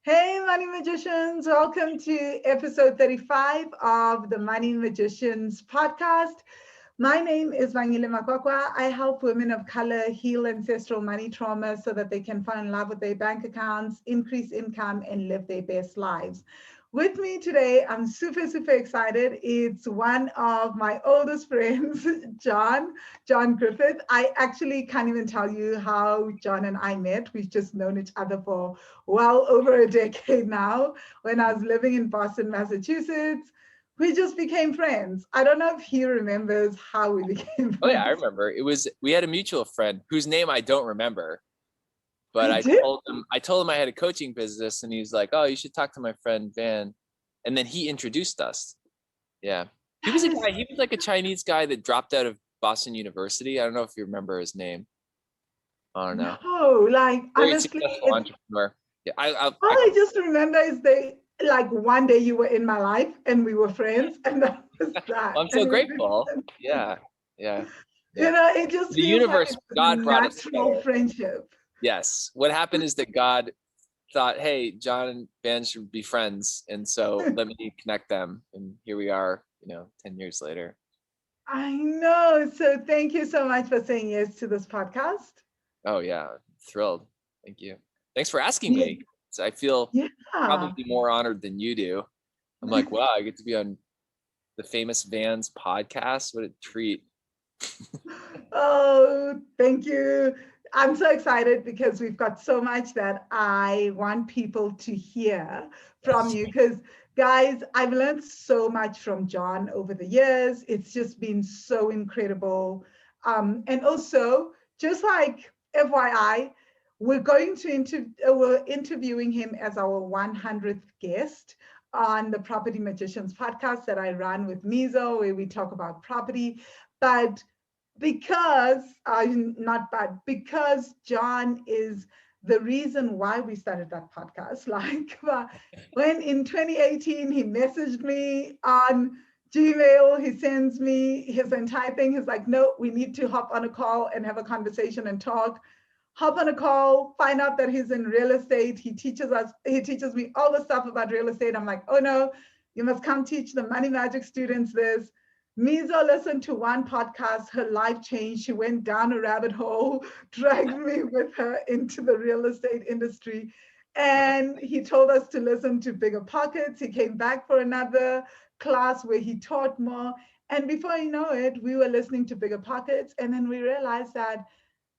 Hey, Money Magicians. Welcome to episode 35 of the Money Magicians podcast. My name is Vangile Makwakwa. I help women of color heal ancestral money trauma so that they can fall in love with their bank accounts, increase income, and live their best lives. With me today, I'm super excited. It's one of my oldest friends, John Griffith. I actually can't even tell you how John and I met. We've just known each other for well over a decade now. When I was living in Boston, Massachusetts, we just became friends. I don't know if he remembers how we became Oh yeah, I friends. remember. We had a mutual friend whose name I don't remember, but We did? I told him I had a coaching business, and he's like, "Oh, you should talk to my friend Van," and then he introduced us. Yeah, he was a Yes. guy. He was like a Chinese guy that dropped out of Boston University. I don't know if you remember his name. I don't know. No, like Very honestly, successful it's entrepreneur. Yeah, all I just remember is they like one day you were in my life and we were friends, and that was that. I'm so And we didn't, grateful. Yeah, yeah, you yeah. know, it just The feels like universe, it's a God brought us natural together. friendship. Yes. What happened is that God thought, hey, John and Van should be friends. And so let me connect them. And here we are, 10 years later. I know. So thank you so much for saying yes to this podcast. Oh, yeah. Thrilled. Thank you. Thanks for asking Yeah. me. So I feel Yeah. probably more honored than you do. I'm like, wow, I get to be on the famous Vans podcast. What a treat. Oh, thank you. I'm so excited because we've got so much that I want people to hear from you. Because, guys, I've learned so much from John over the years. It's just been so incredible. And also, just like FYI, we're interviewing him as our 100th guest on the Property Magicians podcast that I run with Mizo, where we talk about property. But because not bad because John is the reason why we started that podcast. Like when in 2018 he messaged me on Gmail, he sends me his entire thing. He's like, no, we need to hop on a call and have a conversation and talk. Hop on a call, find out that he's in real estate. He teaches me all the stuff about real estate. I'm like, oh no, you must come teach the Money Magic students this. Mizo listened to one podcast, her life changed. She went down a rabbit hole, dragged me with her into the real estate industry. And he told us to listen to Bigger Pockets. He came back for another class where he taught more. And before you know it, we were listening to Bigger Pockets. And then we realized that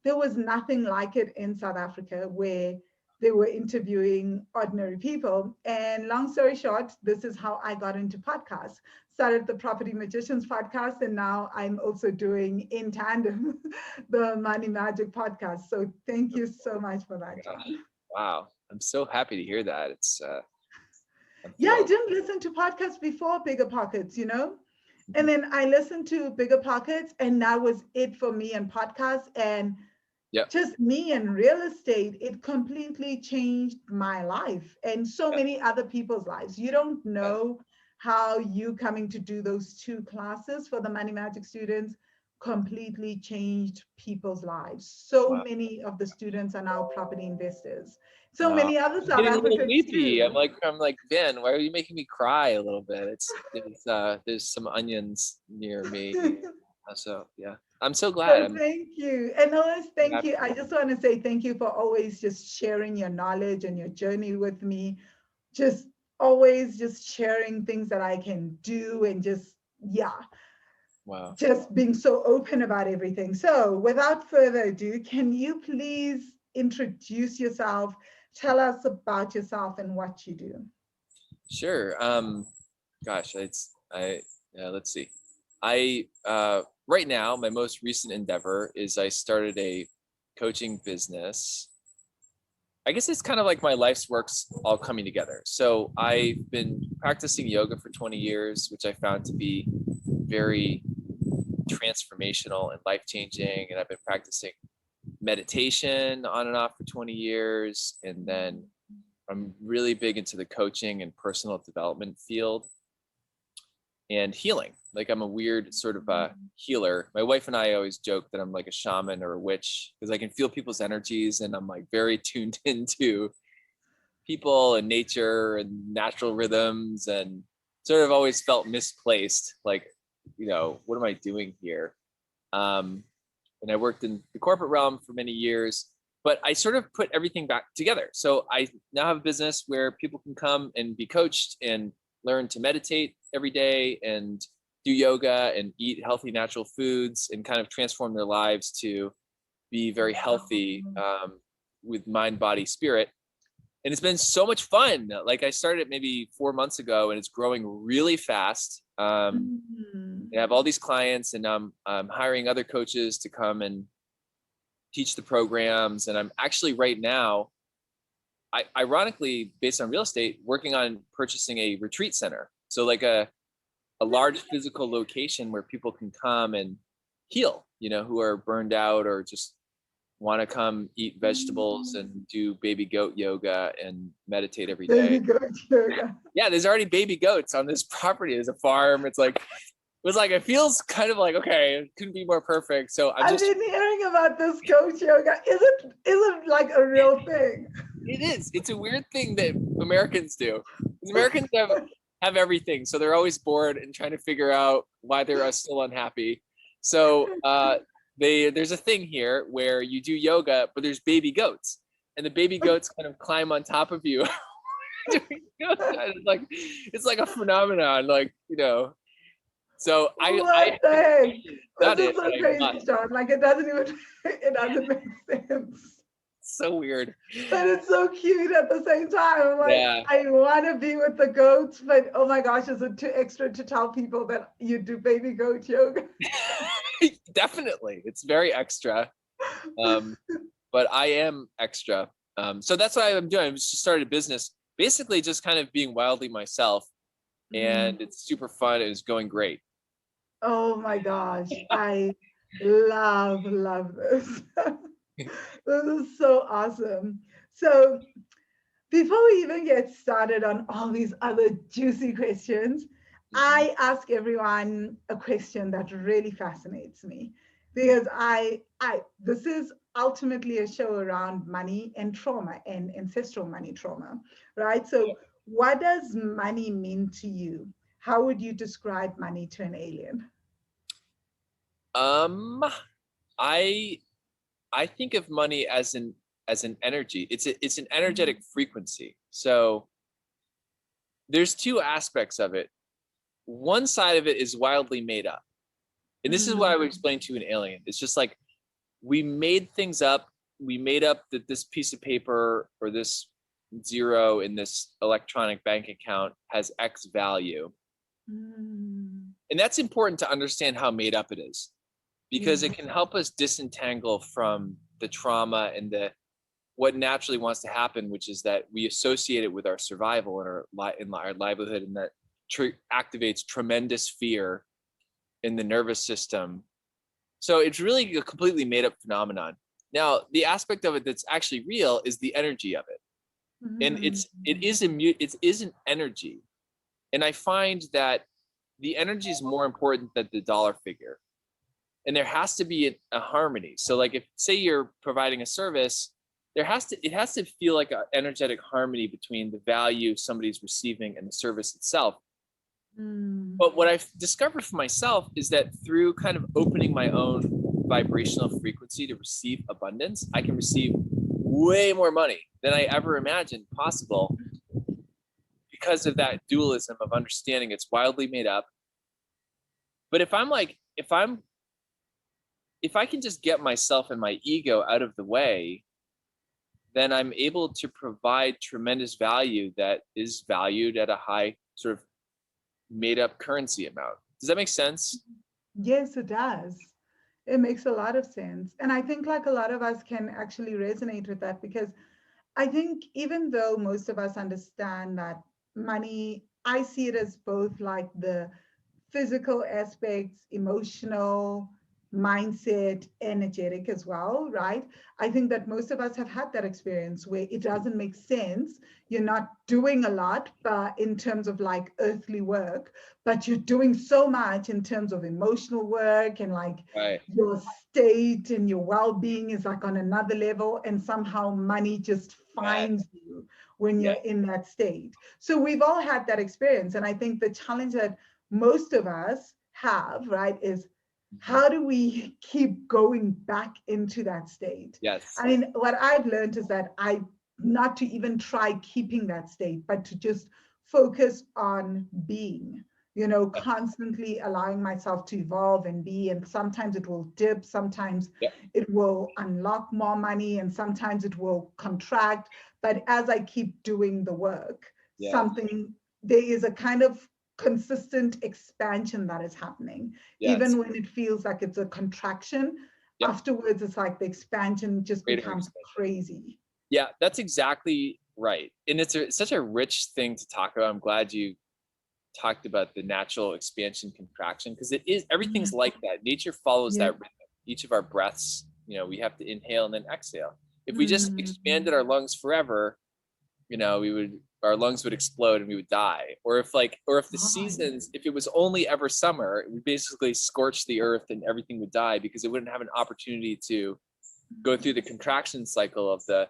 there was nothing like it in South Africa where they were interviewing ordinary people. And long story short, this is how I got into podcasts. Started the Property Magicians podcast, and now I'm also doing in tandem the Money Magic podcast. So thank you so much for that, John. Wow. I'm so happy to hear that. I'm Yeah, I thrilled. didn't listen to podcasts before Bigger Pockets, you know? And then I listened to Bigger Pockets, and that was it for me and podcasts. And Yep. just me and real estate, it completely changed my life and so Yep. many other people's lives. You don't Yep. know how you coming to do those two classes for the Money Magic students completely changed people's lives. So Wow. many of the students are now property investors. So Wow. many other I'm South getting a little Africans weepy. too. I'm like, Ben, why are you making me cry a little bit? There's some onions near me. So yeah. I'm so glad. So thank you. And always I'm thank happy. you. I just want to say thank you for always just sharing your knowledge and your journey with me. Just always just sharing things that I can do and just, yeah, Wow. just being so open about everything. So without further ado, can you please introduce yourself? Tell us about yourself and what you do. Sure. Gosh, let's see. I right now my most recent endeavor is I started a coaching business. I guess it's kind of like my life's works all coming together. So I've been practicing yoga for 20 years, which I found to be very transformational and life changing. And I've been practicing meditation on and off for 20 years. And then I'm really big into the coaching and personal development field and healing. Like I'm a weird sort of a healer. My wife and I always joke that I'm like a shaman or a witch because I can feel people's energies and I'm like very tuned into people and nature and natural rhythms, and sort of always felt misplaced. Like, what am I doing here? And I worked in the corporate realm for many years, but I sort of put everything back together. So I now have a business where people can come and be coached and learn to meditate every day and do yoga and eat healthy natural foods and kind of transform their lives to be very healthy, with mind, body, spirit. And it's been so much fun. Like, I started maybe 4 months ago, and it's growing really fast. I have all these clients, and I'm hiring other coaches to come and teach the programs. And I'm actually right now, ironically, based on real estate, working on purchasing a retreat center. So like a large physical location where people can come and heal, who are burned out or just want to come eat vegetables and do baby goat yoga and meditate every day. Baby goat yoga. Yeah, there's already baby goats on this property. There's a farm. It feels kind of like, okay, it couldn't be more perfect. So I've been hearing about this goat yoga. Is it like a real thing? It is. It's a weird thing that Americans do. Americans have everything. So they're always bored and trying to figure out why they're still unhappy. So there's a thing here where you do yoga, but there's baby goats, and the baby goats kind of climb on top of you. It's like a phenomenon, So what the heck? This is so crazy, John. Like, it doesn't make sense. So weird. But it's so cute at the same time. I'm like, yeah. I want to be with the goats, but oh my gosh, is it too extra to tell people that you do baby goat yoga? Definitely. It's very extra. But I am extra. So that's what I'm doing. I just started a business, basically just kind of being wildly myself. And it's super fun. It's going great. Oh my gosh. I love this. This is so awesome. So before we even get started on all these other juicy questions, I ask everyone a question that really fascinates me, because this is ultimately a show around money and trauma and ancestral money trauma, right? So what does money mean to you? How would you describe money to an alien? I think of money as an energy. It's an energetic frequency. So there's two aspects of it. One side of it is wildly made up. And this is what I would explain to an alien. It's just like, we made things up. We made up that this piece of paper or this zero in this electronic bank account has X value. And that's important to understand how made up it is, because it can help us disentangle from the trauma and what naturally wants to happen, which is that we associate it with our survival and our livelihood, and that activates tremendous fear in the nervous system. So it's really a completely made up phenomenon. Now, the aspect of it that's actually real is the energy of it. And it is an energy. And I find that the energy is more important than the dollar figure. And there has to be a harmony. So like, if say you're providing a service, it has to feel like an energetic harmony between the value somebody's receiving and the service itself. But what I've discovered for myself is that through kind of opening my own vibrational frequency to receive abundance, I can receive way more money than I ever imagined possible, because of that dualism of understanding it's wildly made up. But if I can just get myself and my ego out of the way, then I'm able to provide tremendous value that is valued at a high sort of made up currency amount. Does that make sense? Yes, it does. It makes a lot of sense. And I think like a lot of us can actually resonate with that, because I think even though most of us understand that money, I see it as both like the physical aspects, emotional, mindset, energetic as well, right? I think that most of us have had that experience where it doesn't make sense. You're not doing a lot, but in terms of like earthly work, but you're doing so much in terms of emotional work, and like your state and your well-being is like on another level, and somehow money just finds you when you're in that state. So we've all had that experience. And I think the challenge that most of us have, right, is how do we keep going back into that state? Yes. I mean, what I've learned is that not to even try keeping that state, but to just focus on being, constantly allowing myself to evolve and be. And sometimes it will dip, sometimes it will unlock more money, and sometimes it will contract. But as I keep doing the work, there is a kind of consistent expansion that is happening. Even when it feels like it's a contraction, afterwards it's like the expansion just becomes crazy. Yeah, that's exactly right. And it's such a rich thing to talk about. I'm glad you talked about the natural expansion contraction, because everything's like that. Nature follows that rhythm. Each of our breaths, we have to inhale and then exhale. If we just expanded our lungs forever, our lungs would explode and we would die. Or if the seasons, if it was only ever summer, it would basically scorch the earth and everything would die, because it wouldn't have an opportunity to go through the contraction cycle of the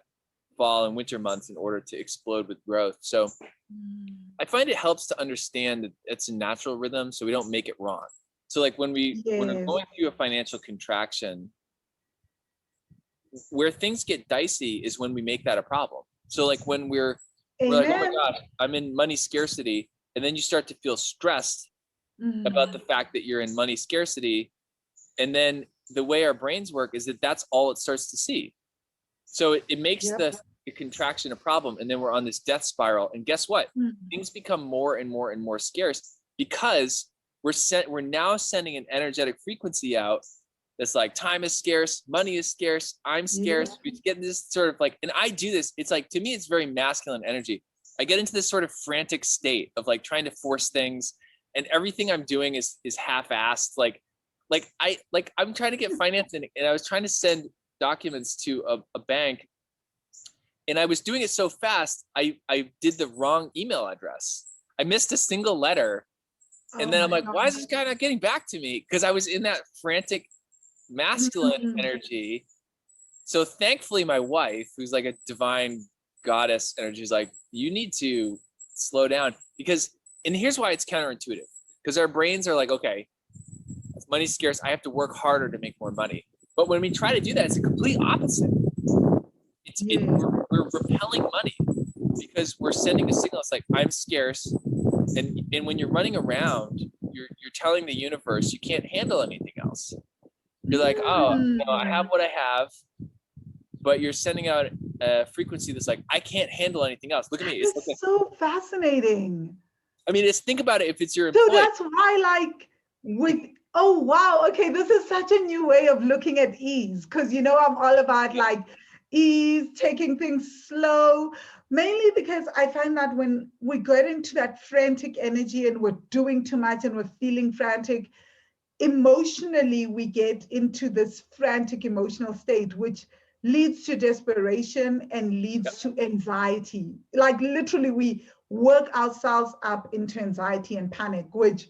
fall and winter months in order to explode with growth. So I find it helps to understand that it's a natural rhythm, so we don't make it wrong. So like when I'm going through a financial contraction, where things get dicey is when we make that a problem. So like when we're like, oh my gosh, I'm in money scarcity. And then you start to feel stressed about the fact that you're in money scarcity. And then the way our brains work is that that's all it starts to see. So it makes the contraction a problem. And then we're on this death spiral. And guess what? Things become more and more and more scarce, because we're now sending an energetic frequency out that's like, time is scarce, money is scarce, I'm scarce. We get this sort of like, and I do this, it's like, to me, it's very masculine energy. I get into this sort of frantic state of like trying to force things, and everything I'm doing is half-assed. I'm trying to get financing, and I was trying to send documents to a bank, and I was doing it so fast, I did the wrong email address. I missed a single letter. And then I'm like, why is this guy not getting back to me? Because I was in that frantic masculine energy. So thankfully my wife, who's like a divine goddess energy, is like, you need to slow down, and here's why it's counterintuitive, because our brains are like, okay, money's scarce, I have to work harder to make more money. But when we try to do that, it's the complete opposite. We're repelling money, because we're sending a signal. It's like, I'm scarce, and when you're running around, you're telling the universe you can't handle anything else. You're like, oh, I have what I have, but you're sending out a frequency that's like, I can't handle anything else. Look at me. It's so fascinating. I mean, think about it. If it's your employee. So that's why, oh, wow. Okay, this is such a new way of looking at ease, because, I'm all about ease, taking things slow, mainly because I find that when we get into that frantic energy and we're doing too much and we're feeling frantic, emotionally, we get into this frantic emotional state, which leads to desperation and leads to anxiety. Like literally, we work ourselves up into anxiety and panic, which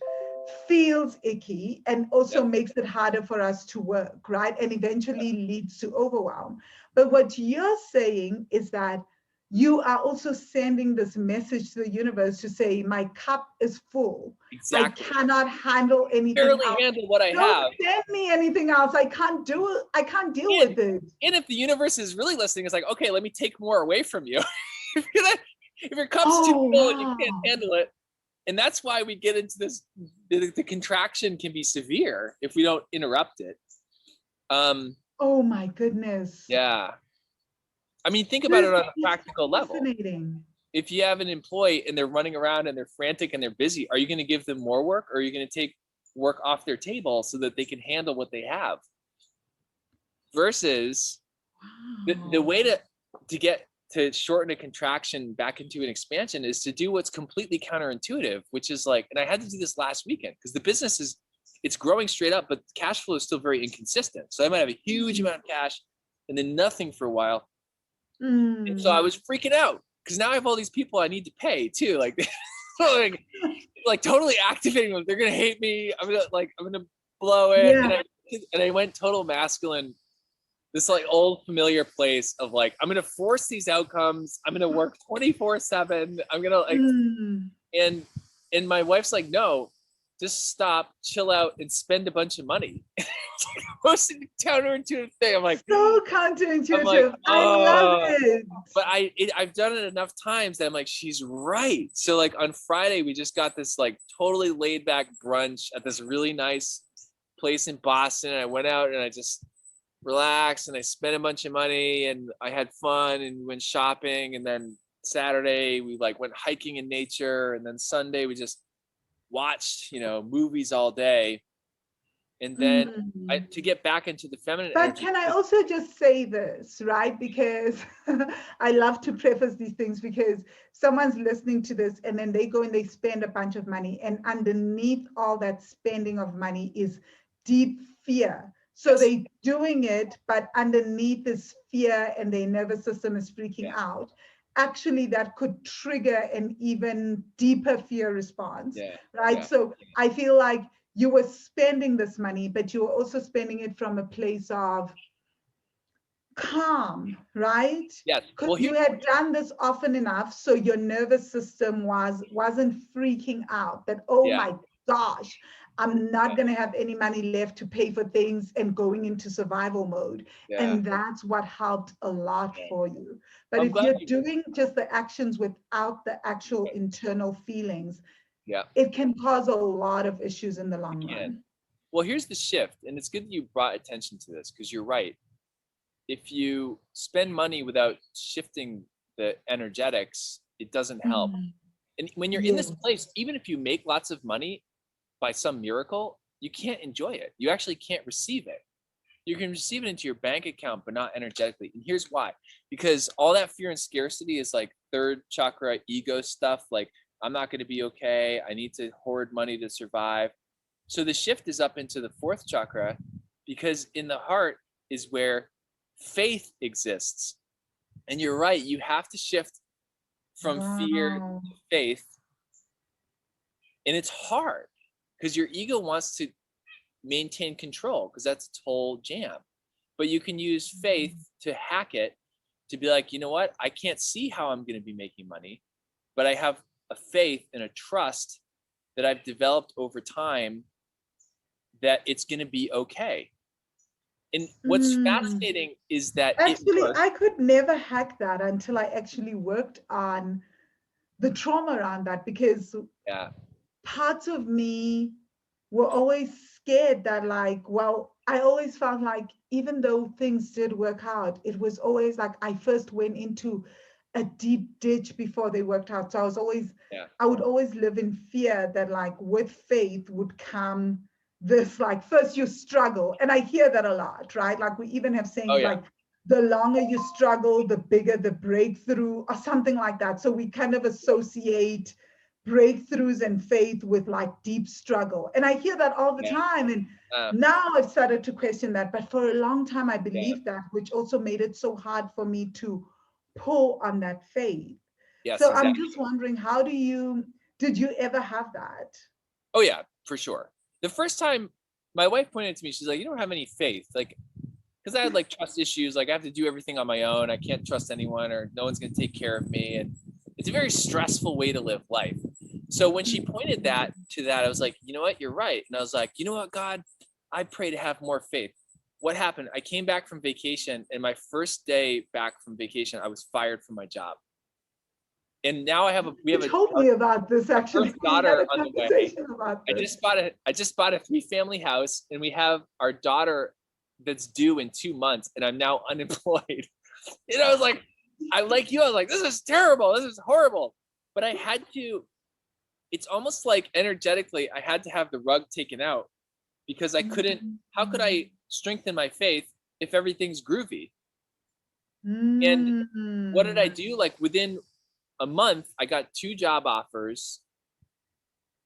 feels icky and also makes it harder for us to work, right? And eventually leads to overwhelm. But what you're saying is that you are also sending this message to the universe to say, my cup is full. Exactly. I cannot handle anything barely else. handle what I have. Don't send me anything else. I can't do it. I can't deal with it. And if the universe is really listening, it's like, okay, let me take more away from you. if your cup's too full and you can't handle it. And that's why we get into this, the contraction can be severe if we don't interrupt it. Oh my goodness. Yeah. I mean, think about it on a practical level. Fascinating. If you have an employee and they're running around and they're frantic and they're busy, are you going to give them more work, or are you going to take work off their table so that they can handle what they have? Versus the way to get to shorten a contraction back into an expansion is to do what's completely counterintuitive, which is like, and I had to do this last weekend because the business it's growing straight up, but cash flow is still very inconsistent. So I might have a huge amount of cash and then nothing for a while. And so I was freaking out because now I have all these people I need to pay too. Like totally activating them. They're going to hate me. I'm going to blow it. And I went total masculine this like old familiar place of like, I'm going to force these outcomes. I'm going to work 24/7. I'm going to like, and my wife's like, no, just stop, chill out, and spend a bunch of money. It's like the most counterintuitive thing. So I'm like, counterintuitive. I love it. but I've done it enough times that I'm like, she's right. So like on Friday, we just got this like totally laid back brunch at this really nice place in Boston. And I went out and I just relaxed and I spent a bunch of money and I had fun and went shopping. And then Saturday we like went hiking in nature. And then Sunday we just watched, movies all day. And then to get back into the feminine But energy. can I also just say this, right? Because I love to preface these things, because someone's listening to this and then they go and they spend a bunch of money, and underneath all that spending of money is deep fear. So they're doing it, but underneath is fear and their nervous system is freaking out. Actually, that could trigger an even deeper fear response, right? So I feel like you were spending this money, but you were also spending it from a place of calm, right? Yes. Because you had done this often enough, so your nervous system wasn't freaking out that, oh my gosh, I'm not going to have any money left to pay for things, and going into survival mode. And that's what helped a lot for you. But if you're doing just the actions without the actual internal feelings, it can cause a lot of issues in the long run. Well, here's the shift, and it's good that you brought attention to this, because you're right. If you spend money without shifting the energetics, it doesn't help. And when you're in this place, even if you make lots of money by some miracle, you can't enjoy it. You actually can't receive it. You can receive it into your bank account, but not energetically. And here's why. Because all that fear and scarcity is like third chakra ego stuff. Like, I'm not going to be okay. I need to hoard money to survive. So the shift is up into the fourth chakra, because in the heart is where faith exists. And you're right. You have to shift from fear to faith. And it's hard because your ego wants to maintain control, because that's its whole jam. But you can use faith to hack it, to be like, you know what? I can't see how I'm going to be making money, but I have a faith and a trust that I've developed over time that it's going to be okay. And what's fascinating is that actually, I could never hack that until I actually worked on the trauma around that, because parts of me were always scared that, like, well, I always felt like even though things did work out, it was always like I first went into a deep ditch before they worked out. So I was always, I would always live in fear that, like, with faith would come this, like, first you struggle. And I hear that a lot, right? Like, we even have sayings like, the longer you struggle, the bigger the breakthrough, or something like that. So we kind of associate breakthroughs and faith with like deep struggle. And I hear that all the time. And now I've started to question that. But for a long time, I believed that, which also made it so hard for me to pull on that faith. So I'm just wondering, did you ever have that? Oh yeah, for sure. The first time my wife pointed to me, she's like, you don't have any faith. Like, because I had like trust issues. Like, I have to do everything on my own. I can't trust anyone, or no one's going to take care of me. And it's a very stressful way to live life. So when she pointed that, I was like, you know what, you're right. And I was like, you know what, God, I pray to have more faith. What happened? I came back from vacation, and my first day back from vacation, I was fired from my job. And now we told me about this, actually. First daughter on the way. I just bought a 3-family house, and we have our daughter that's due in 2 months, and I'm now unemployed. And I was like, I was like, this is terrible. This is horrible. But I had to, it's almost like energetically, I had to have the rug taken out, because I couldn't, how could I strengthen my faith if everything's groovy? And what did I do? Like, within a month, I got 2 job offers,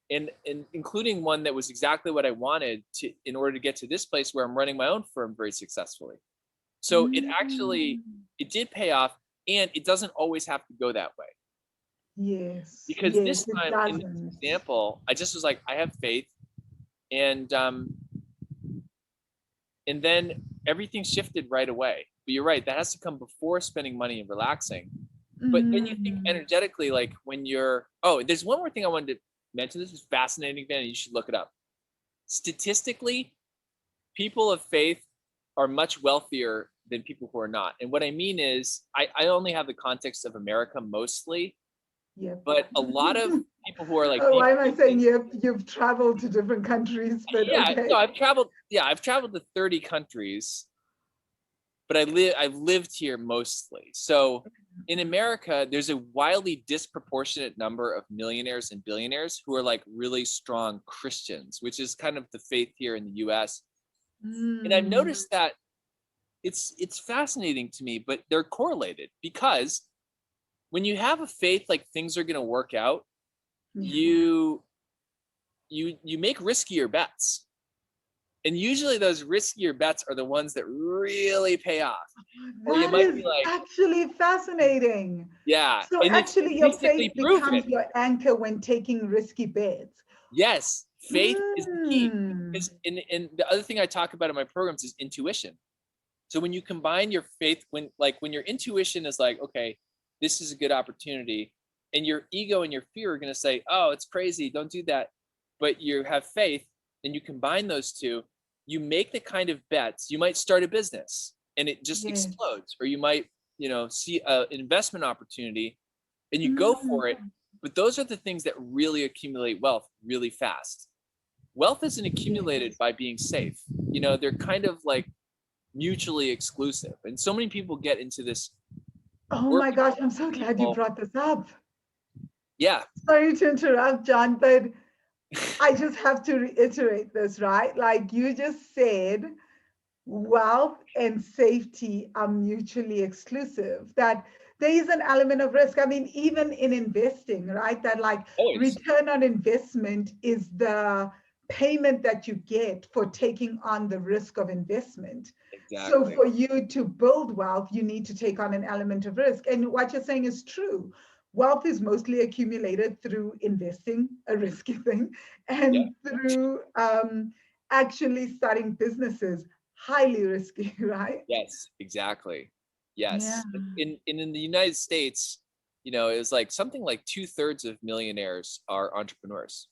and including one that was exactly what I wanted to, in order to get to this place where I'm running my own firm very successfully. So it did pay off, and it doesn't always have to go that way. Yes. Because this time, in this example, I just was like, I have faith, and then everything shifted right away. But you're right, that has to come before spending money and relaxing. But then you think Mm. energetically, like when you're, there's one more thing I wanted to mention. This is fascinating, Van, and you should look it up. Statistically, people of faith are much wealthier than people who are not. And what I mean is, I only have the context of America mostly, Yep. but a lot of people who are like Oh, deep, why am I saying you've traveled to different countries, but yeah, okay. no, I've traveled to 30 countries, but I've lived here mostly. So in America, there's a wildly disproportionate number of millionaires and billionaires who are like really strong Christians, which is kind of the faith here in the US. And I've Mm. noticed that it's fascinating to me, but they're correlated, because when you have a faith like things are going to work out, Yeah. you make riskier bets. And usually those riskier bets are the ones that really pay off. Or you That might be is like, actually fascinating. yeah, So and it's actually your statistically faith proven. becomes your anchor when taking risky bets. Yes, faith is the key. Mm. Because and the other thing I talk about in my programs is intuition. So when you combine your faith, when your intuition is like, okay, this is a good opportunity, and your ego and your fear are going to say, oh, it's crazy, don't do that. But you have faith, and you combine those two, you make the kind of bets. You might start a business and it just Yes. explodes, or you might, see an investment opportunity and you go for it. Mm. But those are the things that really accumulate wealth really fast. Wealth isn't accumulated Yes. by being safe. They're kind of like mutually exclusive. And so many people get into this Oh my working gosh, with I'm so glad you people. brought this up. Yeah. Sorry to interrupt, John, but I just have to reiterate this, right? Like you just said, wealth and safety are mutually exclusive, that there is an element of risk. I mean, even in investing, right? That like Always. return on investment is the payment that you get for taking on the risk of investment. So Exactly. for you to build wealth, you need to take on an element of risk. And what you're saying is true. Wealth is mostly accumulated through investing, a risky thing, Yeah. and through actually starting businesses, highly risky, right? Yes, exactly. Yeah. Yes. In the United States, it was like something like 2/3 of millionaires are entrepreneurs.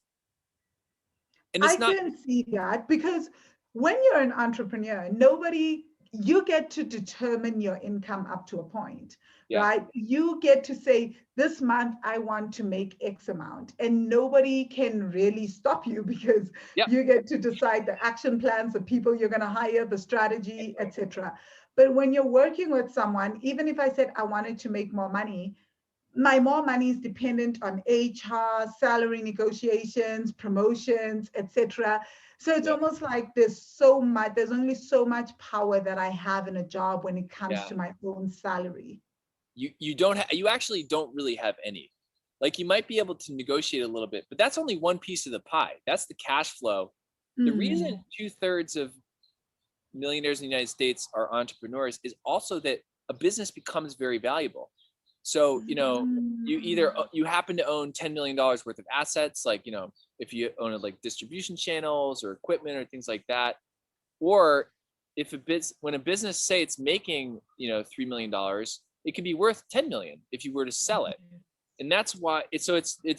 And I it's not, can see that because when you're an entrepreneur, you get to determine your income up to a point, yeah, right? You get to say, this month I want to make X amount, and nobody can really stop you because yeah, you get to decide the action plans, the people you're going to hire, the strategy, etc. But when you're working with someone, even if I said I wanted to make more money, my more money is dependent on HR, salary negotiations, promotions, etc. So it's yeah, almost like there's only so much power that I have in a job when it comes yeah. to my own salary. You actually don't really have any. Like you might be able to negotiate a little bit, but that's only one piece of the pie. That's the cash flow. The reason Mm. 2/3 of millionaires in the United States are entrepreneurs is also that a business becomes very valuable. So, you happen to own $10 million worth of assets, like, if you own like distribution channels or equipment or things like that. Or if when a business, say it's making, $3 million, it can be worth 10 million if you were to sell it. And that's why it's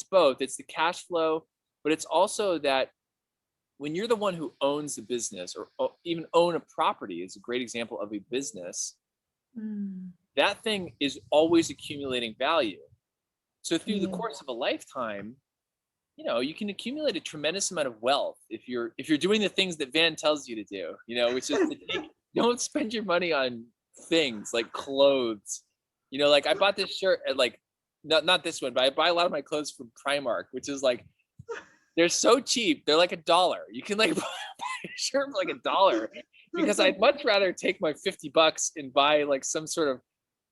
both. It's the cash flow, but it's also that when you're the one who owns the business, or even own a property is a great example of a business, Mm. that thing is always accumulating value. So through the Yeah. course of a lifetime, you can accumulate a tremendous amount of wealth if you're doing the things that Van tells you to do, which is to don't spend your money on things like clothes. Like I bought this shirt at like, not this one, but I buy a lot of my clothes from Primark, which is like, they're so cheap. They're like $1. You can like buy a shirt for like $1, because I'd much rather take my $50 and buy like some sort of Well,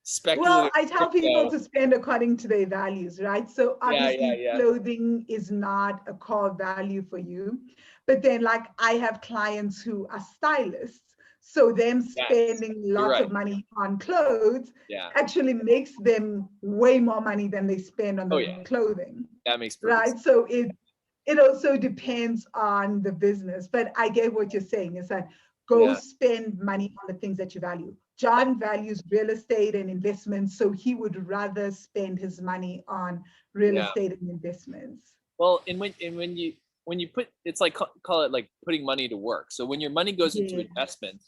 speculative I tell people crypto. to spend according to their values, right? So Yeah, obviously, yeah, clothing is not a core value for you. But then, like, I have clients who are stylists. So them yeah. Yes, spending you're lots right. of money on clothes Yeah. actually makes them way more money than they spend on Oh the yeah, clothing, that makes perfect right? sense. So it also depends on the business. But I get what you're saying is that Go Yeah. spend money on the things that you value. John values real estate and investments, so he would rather spend his money on real Yeah. estate and investments. Well, when you put, it's like, call it like putting money to work. So when your money goes into Yeah, investment,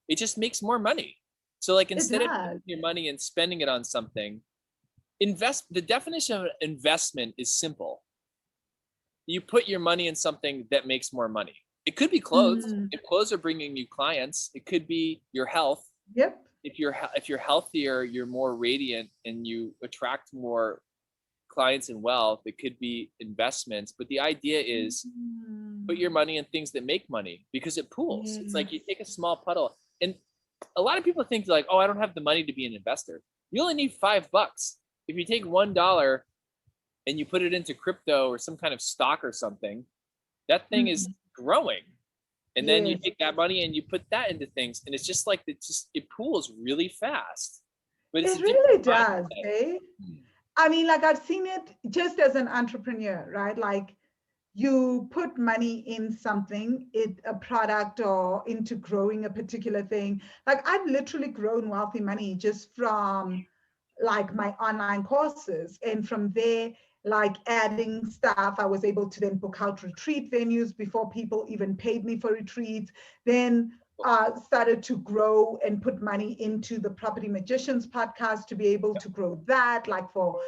it just makes more money. So like it instead of does. taking your money and spending it on something, the definition of investment is simple. You put your money in something that makes more money. It could be clothes. Mm, If clothes are bringing you clients, it could be your health. yep. If you're healthier, you're more radiant and you attract more clients and wealth. It could be investments, but the idea is put your Mm, money in things that make money because it pools. It's like you yes. take a small puddle, and a lot of people think like, oh, I don't have the money to be an investor. You only need $5. If you take $1 and you put it into crypto or some kind of stock or something, that thing is Mhm. growing. And then you Yes, take that money and you put that into things, and it's just like it pools really fast. But it's it a different really does, mindset. eh? Hmm. I mean, like I've seen it just as an entrepreneur, right? Like you put money in something, a product or into growing a particular thing. Like I've literally grown wealthy money just from like my online courses. And from there, like adding stuff, I was able to then book out retreat venues before people even paid me for retreats. Then started to grow and put money into the Property Magicians podcast to be able to grow that, like for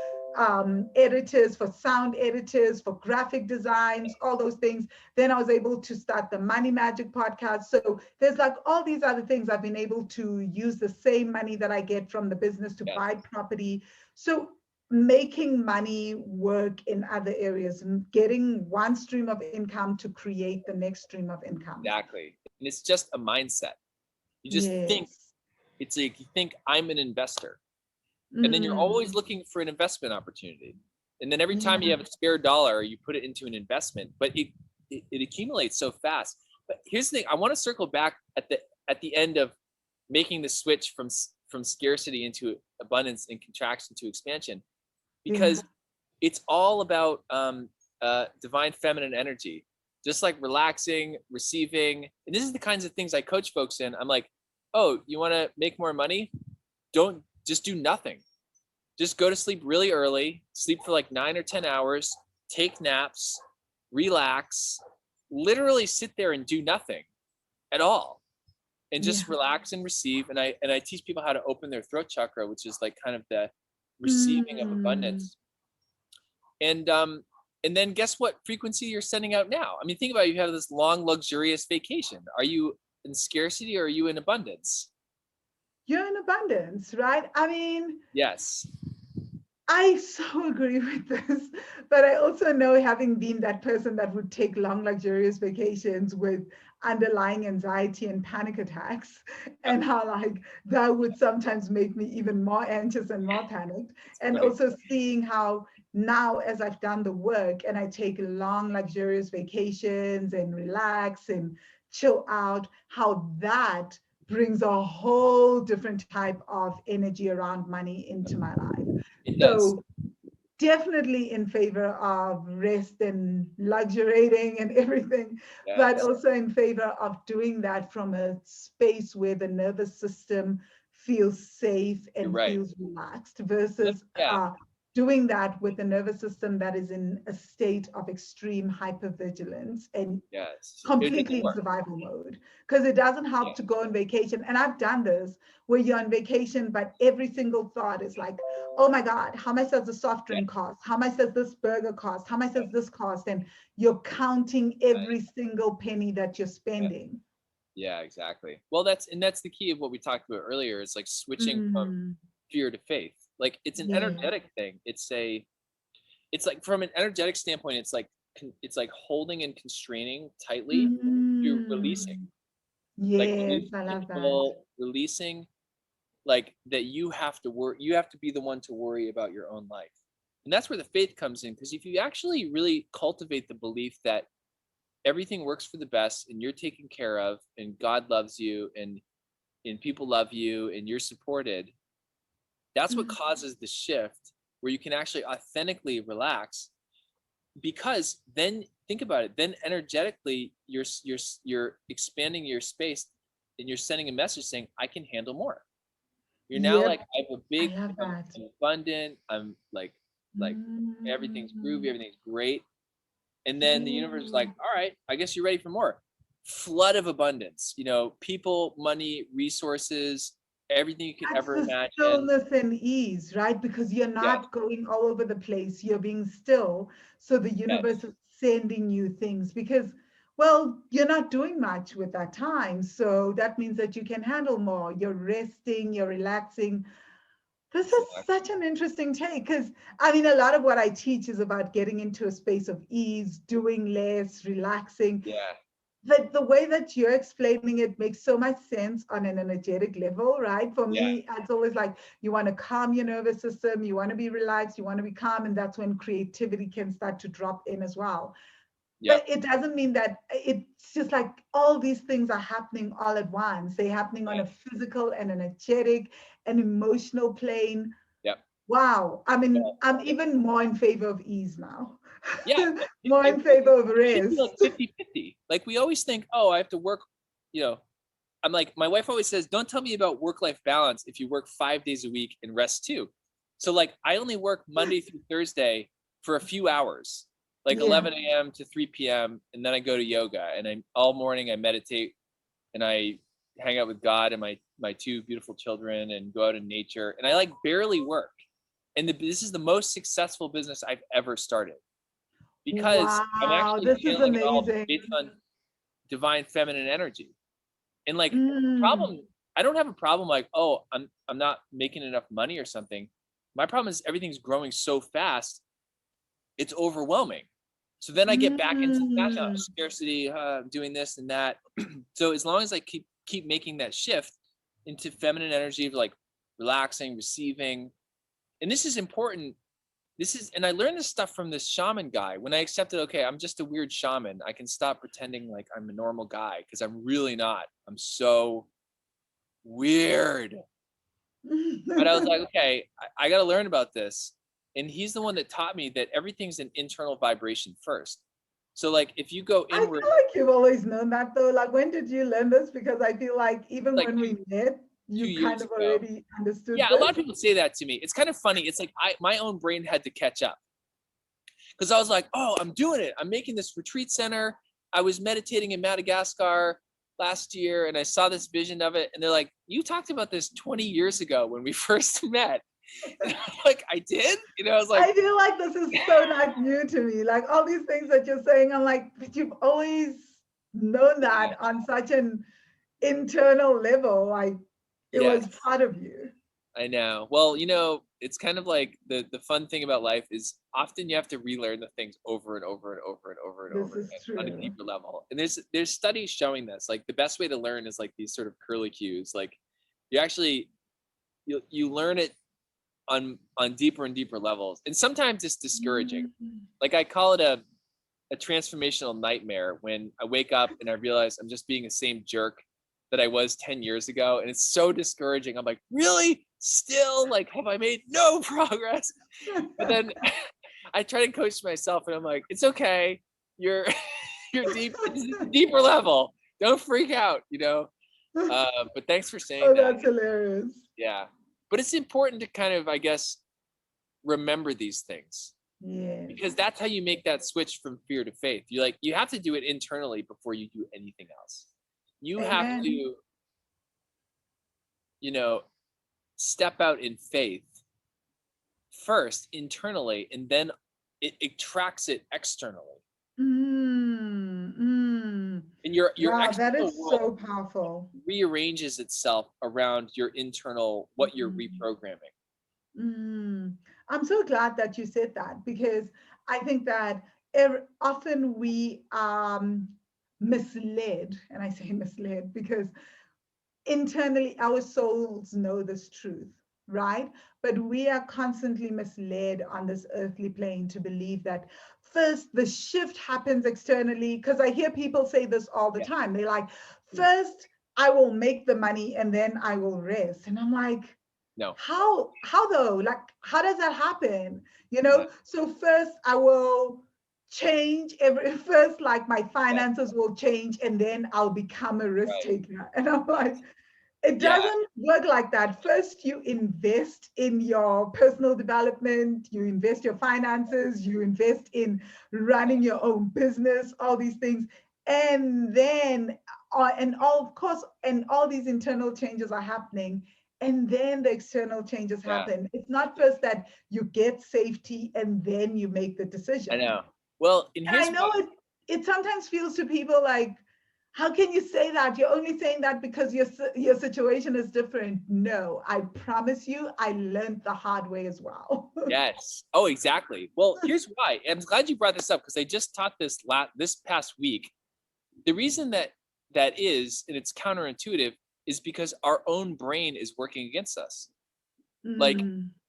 editors, for sound editors, for graphic designs, all those things. Then I was able to start the Money Magic podcast. So there's like all these other things I've been able to use the same money that I get from the business to Yes, buy property. So making money work in other areas and getting one stream of income to create the next stream of income. exactly. And it's just a mindset. You just think, Yes. it's like you think I'm an investor. And then you're Mm, always looking for an investment opportunity. And then every time you yeah. have a spare dollar, you put it into an investment, but it accumulates so fast. But here's the thing: I want to circle back at the end of making the switch from scarcity into abundance and contraction to expansion, Yeah. because it's all about divine feminine energy, just like relaxing, receiving. And this is the kinds of things I coach folks in. I'm like, oh, you want to make more money? Don't just do nothing. Just go to sleep really early, sleep for like 9 or 10 hours, take naps, relax, literally sit there and do nothing at all, and Yeah. just relax and receive. And I teach people how to open their throat chakra, which is like kind of the receiving of Mm. abundance. And then guess what frequency you're sending out now? I mean, think about it, you have this long, luxurious vacation. Are you in scarcity or are you in abundance? You're in abundance, right? I mean, Yes. I so agree with this, but I also know, having been that person that would take long, luxurious vacations with underlying anxiety and panic attacks, Yep. and how like that would sometimes make me even more anxious and more panicked. It's And funny. also seeing how now, as I've done the work and I take long, luxurious vacations and relax and chill out, how that brings a whole different type of energy around money into my life. It does. So definitely in favor of rest and luxuriating and everything, but Yes. also in favor of doing that from a space where the nervous system feels safe You're and right. feels relaxed versus Yeah. doing that with a nervous system that is in a state of extreme hypervigilance and Yes. It completely doesn't in work. survival mode, because it doesn't Yeah. help to go on vacation. And I've done this where you're on vacation, but every single thought is like, oh my God, how much does the soft Yeah. drink cost? How much does this burger cost? How much Yeah. does this cost? And you're counting Right. every single penny that you're Yeah. spending. Yeah, exactly. Well, that's the key of what we talked about earlier. Is like switching from Mm, fear to faith. Like it's an yeah. energetic thing. It's like from an energetic standpoint, it's like holding and constraining tightly. You're releasing, Mm, like yes, releasing I love that. control, releasing like that you have to work, you have to be the one to worry about your own life. And that's where the faith comes in, because if you actually really cultivate the belief that everything works for the best and you're taken care of and God loves you and people love you and you're supported, that's what Mm, causes the shift where you can actually authentically relax. Because then think about it, then energetically you're expanding your space. and you're sending a message saying, I can handle more. You're now like, Yep. I have a I big, love I'm, that. I'm abundant. I'm like everything's groovy, Mm, everything's great. And then the universe is like, yeah. all right, I guess you're ready for more. Flood of abundance, people, money, resources, everything you could That's ever the imagine. stillness and ease, right? Because you're Yeah, not going all over the place. You're being still. So the universe yes, is sending you things because, well, you're not doing much with that time. So that means that you can handle more. You're resting, you're relaxing. This is such exactly. an interesting take because I mean, a lot of what I teach is about getting into a space of ease, doing less, relaxing. Yeah, But the way that you're explaining it makes so much sense on an energetic level, right? For yeah, me, it's always like you want to calm your nervous system, you want to be relaxed, you want to be calm, and that's when creativity can start to drop in as well. yep, But it doesn't mean that it's just like all these things are happening all at once. They're happening on yeah, a physical and energetic and emotional plane. yep. Wow. I mean, Well, I'm even more in favor of ease now, yeah, more in favor of it should be like rest. 50-50. Like we always think, oh, I have to work, you know, I'm like, my wife always says, don't tell me about work-life balance if you work 5 days a week and rest too. So like I only work Monday through Thursday for a few hours, like Yeah. 11 a.m. to 3 p.m. And then I go to yoga and I all morning I meditate and I hang out with God and my two beautiful children and go out in nature. And I like barely work. And this is the most successful business I've ever started because I'm Wow, actually this is channeling it all amazing. based on divine feminine energy. And like Mm, problem, I don't have a problem like, oh, I'm not making enough money or something. My problem is everything's growing so fast, it's overwhelming. So then I get back into that mm, scarcity, doing this and that. So as long as I keep making that shift into feminine energy of like relaxing, receiving, and this is important. And I learned this stuff from this shaman guy. When I accepted, okay, I'm just a weird shaman, I can stop pretending like I'm a normal guy because I'm really not. I'm so weird. But I was like, okay, I got to learn about this. And he's the one that taught me that everything's an internal vibration first. So, like, if you go I inward, feel like you've always known that though. Like, when did you learn this? Because I feel like even like when we met, two you kind years of ago, already understood yeah, a lot this. of people say that to me. It's kind of funny. It's like my own brain had to catch up because I was like, oh, I'm doing it. I'm making this retreat center. I was meditating in Madagascar last year and I saw this vision of it. And they're like, you talked about this 20 years ago when we first met. And I'm like, I did? I was like, I feel like this is so not new to me. Like all these things that you're saying, I'm like, but you've always known yeah, that on such an internal level. Like it was yes, part of you. I know. Well, it's kind of like the fun thing about life is often you have to relearn the things over and over and over and over and This over is again on a true. deeper level. And there's studies showing this. Like the best way to learn is like these sort of curly cues. Like you actually you learn it on deeper and deeper levels. And sometimes it's discouraging. Mm. Like I call it a transformational nightmare when I wake up and I realize I'm just being the same jerk that I was 10 years ago. And it's so discouraging. I'm like, really? Still? Like, have I made no progress? But then I try to coach myself and I'm like, it's okay. You're you're deep, it's a deeper level. Don't freak out. But thanks for saying Oh, that. that's hilarious. Yeah. But it's important to kind of, I guess, remember these things Yes. because that's how you make that switch from fear to faith. You have to do it internally before you do anything else. You have Amen. to, you know, step out in faith first internally, and then it tracks it externally. Mm, mm. And your Wow, that external is world so powerful. rearranges itself around your internal what you're Mm, reprogramming. mm. I'm so glad that you said that because I think that often we are misled, and I say misled because internally our souls know this truth, right? But we are constantly misled on this earthly plane to believe that first the shift happens externally, because I hear people say this all the Yeah. time. They're like, first I will make the money and then I will rest. And I'm like, No. how though? Like, how does that happen? Yeah. So first I will change every first, like my finances will change and then I'll become a risk Right. taker. And I'm like, it Yeah. doesn't work like that. First, you invest in your personal development, you invest your finances, you invest in running your own business, all these things. And then, and all, of course, and all these internal changes are happening. And then the external changes Yeah. happen. It's not first that you get safety and then you make the I decision. know. Well, and And I here's know what. it sometimes feels to people like, how can you say that? You're only saying that because your situation is different. No, I promise you, I learned the hard way as well. Yes. Oh, exactly. Well, here's why. I'm glad you brought this up because I just taught this past week. The reason that is, and it's counterintuitive, is because our own brain is working against us. Like,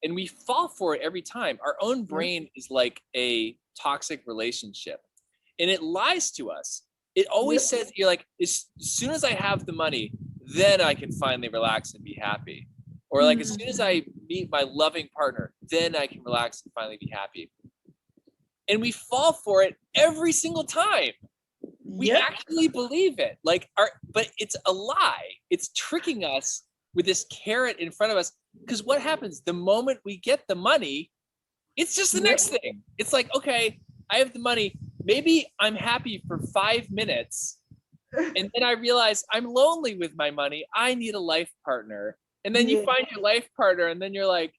and we fall for it every time. Our own brain is like a toxic relationship, and it lies to us. It always Yep. says, you're like, as soon as I have the money, then I can finally relax and be happy. Or like, as soon as I meet my loving partner, then I can relax and finally be happy. And we fall for it every single time. We Yep. actually believe it. But it's a lie. It's tricking us with this carrot in front of us. Because what happens the moment we get the money, it's just the Yep. next thing. It's like, okay, I have the money. Maybe I'm happy for 5 minutes. And then I realize I'm lonely with my money. I need a life partner. And then you Yeah. find your life partner, and then you're like,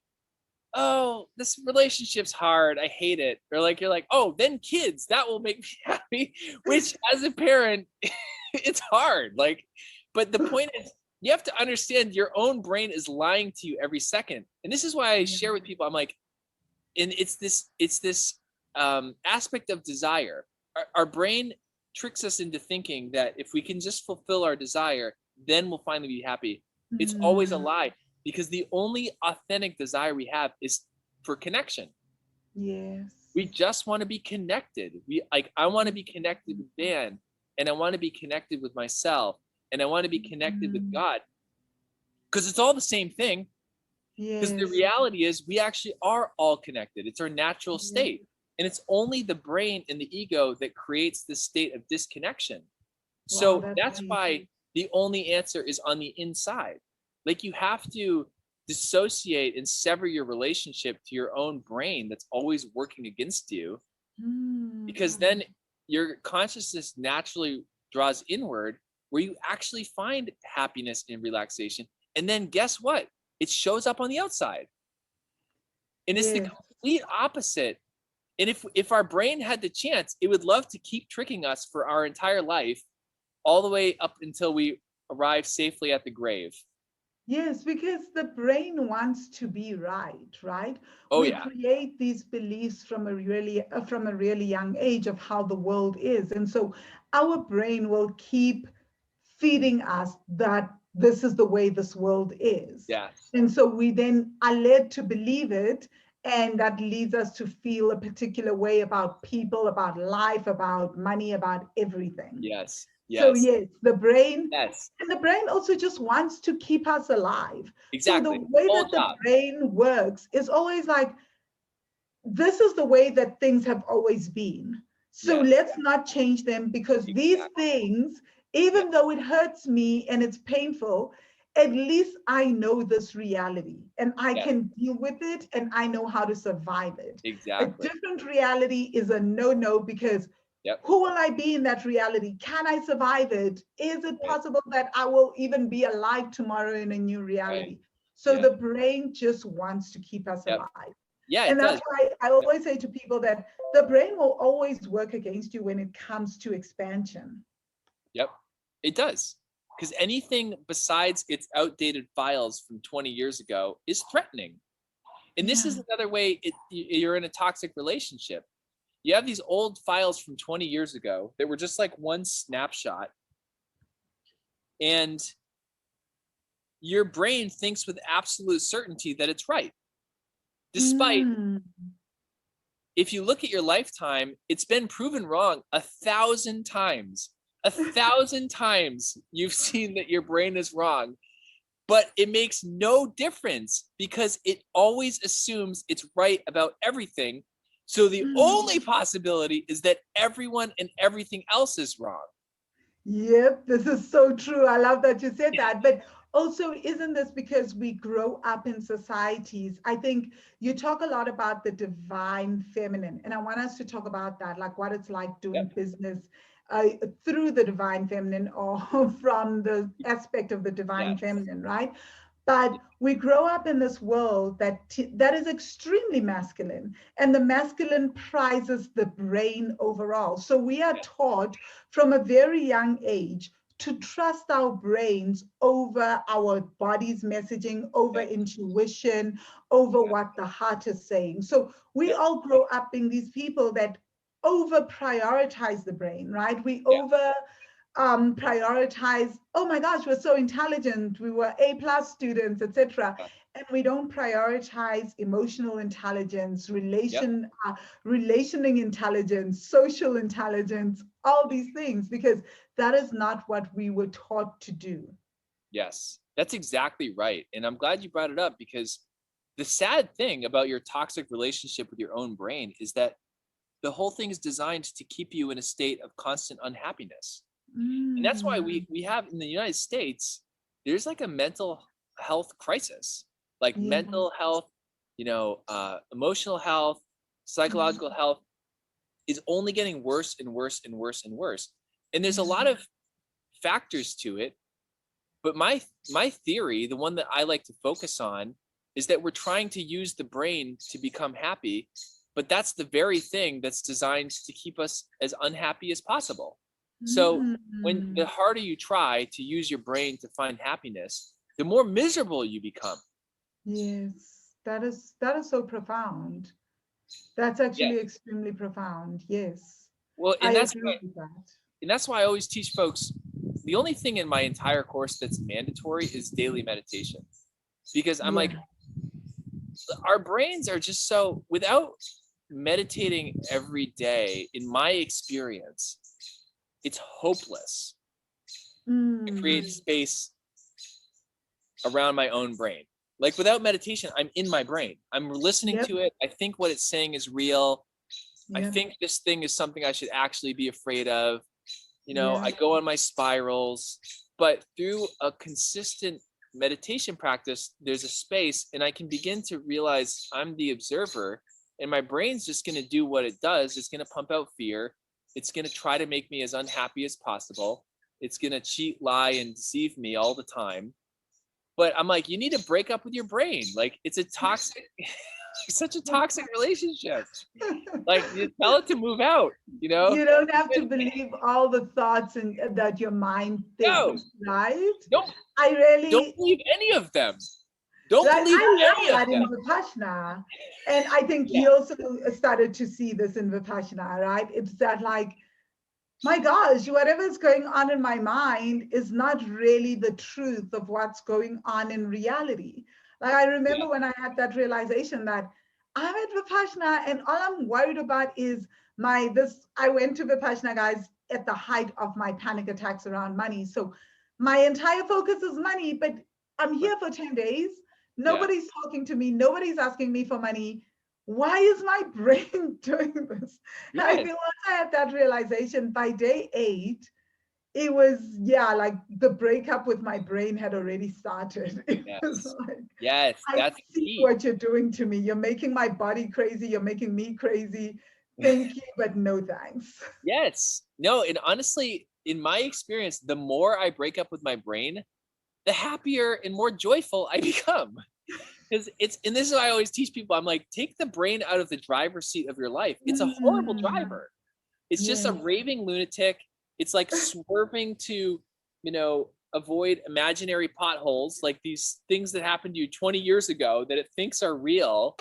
oh, this relationship's hard. I hate it. Or like, you're like, oh, then kids, that will make me happy. Which as a parent, it's hard. Like, but the point is, you have to understand your own brain is lying to you every second. And this is why I share with people, I'm like, and it's this aspect of desire. Our brain tricks us into thinking that if we can just fulfill our desire, then we'll finally be happy. It's always a lie, because the only authentic desire we have is for connection. Yes. We just want to be connected. I want to be connected with Dan, and I want to be connected with myself, and I want to be connected with God, because it's all the same thing. Because the Yes. reality is we actually are all connected. It's our natural Yeah. state. And it's only the brain and the ego that creates this state of disconnection. Wow, So that's that's why amazing. the only answer is on the inside. Like, you have to dissociate and sever your relationship to your own brain that's always working against you, because then your consciousness naturally draws inward, where you actually find happiness and relaxation. And then guess what? It shows up on the outside. And it's the Yes. complete opposite. And if our brain had the chance, it would love to keep tricking us for our entire life, all the way up until we arrive safely at the grave. Yes, because the brain wants to be right, right? Oh We yeah. create these beliefs from a really young age of how the world is, and so our brain will keep feeding us that this is the way this world is, Yeah. and so we then are led to believe it, and that leads us to feel a particular way about people, about life, about money, about everything. Yes. So Yes. yes, the brain, Yes. and the brain also just wants to keep us alive. So the Exactly. way Whole that the job. brain works is always like, this is the way that things have always been. So Yes. let's not change them, because these Exactly. things, Yeah. even though it hurts me and it's painful, at least I know this reality and I Yeah. can deal with it and I know how to survive it. A Exactly. different reality is a no-no, because Yep. who will I be in that reality? Can I survive it? Is it Right. possible that I will even be alive tomorrow in a new Right. reality? So Yeah. the brain just wants to keep us Yep. alive. Yeah, And it that's does. why I always say to people that the brain will always work against you when it comes to expansion. Yep. It does. Because anything besides its outdated files from 20 years ago is threatening. And this is Yeah. another way you're in a toxic relationship. You have these old files from 20 years ago that were just like one snapshot, and your brain thinks with absolute certainty that it's right. Despite, if you look at your lifetime, it's been proven wrong 1,000 times. 1,000 times you've seen that your brain is wrong, but it makes no difference because it always assumes it's right about everything. So the only possibility is that everyone and everything else is wrong. Yep, this is so true. I love that you said that. But also, isn't this because we grow up in societies? I think you talk a lot about the divine feminine, and I want us to talk about that, like what it's like doing Yep. business through the divine feminine or from the aspect of the divine Yes. feminine, right? But we grow up in this world that is extremely masculine, and the masculine prizes the brain overall. So we are taught from a very young age to trust our brains over our body's messaging, over Yep. intuition, over Yep. what the heart is saying. So we Yep. all grow up being these people that over prioritize the brain, right? We Yeah. over prioritize, oh my gosh, we're so intelligent, we were A+ students, etc. And we don't prioritize emotional intelligence, Yep. relationing intelligence, social intelligence, all these things, because that is not what we were taught to do. Yes, that's exactly right. And I'm glad you brought it up, because the sad thing about your toxic relationship with your own brain is that the whole thing is designed to keep you in a state of constant unhappiness. And that's why we have in the United States, there's like a mental health crisis, like Yeah. mental health, emotional health, psychological health is only getting worse and worse and worse and worse. And there's a lot of factors to it. But my theory, the one that I like to focus on, is that we're trying to use the brain to become happy, but that's the very thing that's designed to keep us as unhappy as possible. So when the harder you try to use your brain to find happiness, the more miserable you become. Yes, that is so profound. That's Yeah. actually extremely profound. Yes, Well, I agree with that. and that's why I always teach folks, the only thing in my entire course that's mandatory is daily meditation. Because I'm like, Yeah. our brains are just so, without meditating every day, in my experience, it's hopeless to create Mm. space around my own brain. Like without meditation, I'm in my brain. I'm listening Yep. to it. I think what it's saying is real. I Yep. think this thing is something I should actually be afraid of. Yeah. I go on my spirals, but through a consistent meditation practice, there's a space and I can begin to realize I'm the observer, and my brain's just going to do what it does. It's going to pump out fear. It's going to try to make me as unhappy as possible. It's going to cheat, lie, and deceive me all the time. But I'm like, you need to break up with your brain. Like it's a toxic, such a toxic relationship. Like you tell it to move out, you know? You don't have to believe all the thoughts and that your mind No, thinks, right? don't I don't really believe any of them. Don't like believe I any learned of that in them. Vipassana. And I think Yeah. you also started to see this in Vipassana, right? It's that like, my gosh, whatever's going on in my mind is not really the truth of what's going on in reality. Like I Yeah. remember when I had that realization that I'm at Vipassana and all I'm worried about is I went to Vipassana, guys, at the height of my panic attacks around money. So my entire focus is money, but I'm here for 10 days. Yeah. Nobody's talking to me. Nobody's asking me for money. Why is my brain doing this? And I Yes. think once I had that realization, by day 8, it was, yeah, like the breakup with my brain had already started. It was Yes. like, Yes. I That's see key. what you're doing to me. You're making my body crazy. You're making me crazy. Thank you, but no thanks. Yes. No, and honestly, in my experience, the more I break up with my brain, the happier and more joyful I become. Because and this is why I always teach people, I'm like, take the brain out of the driver's seat of your life. It's a horrible Mm, driver. It's just a yes. raving lunatic. It's like swerving to, avoid imaginary potholes, like these things that happened to you 20 years ago that it thinks are real.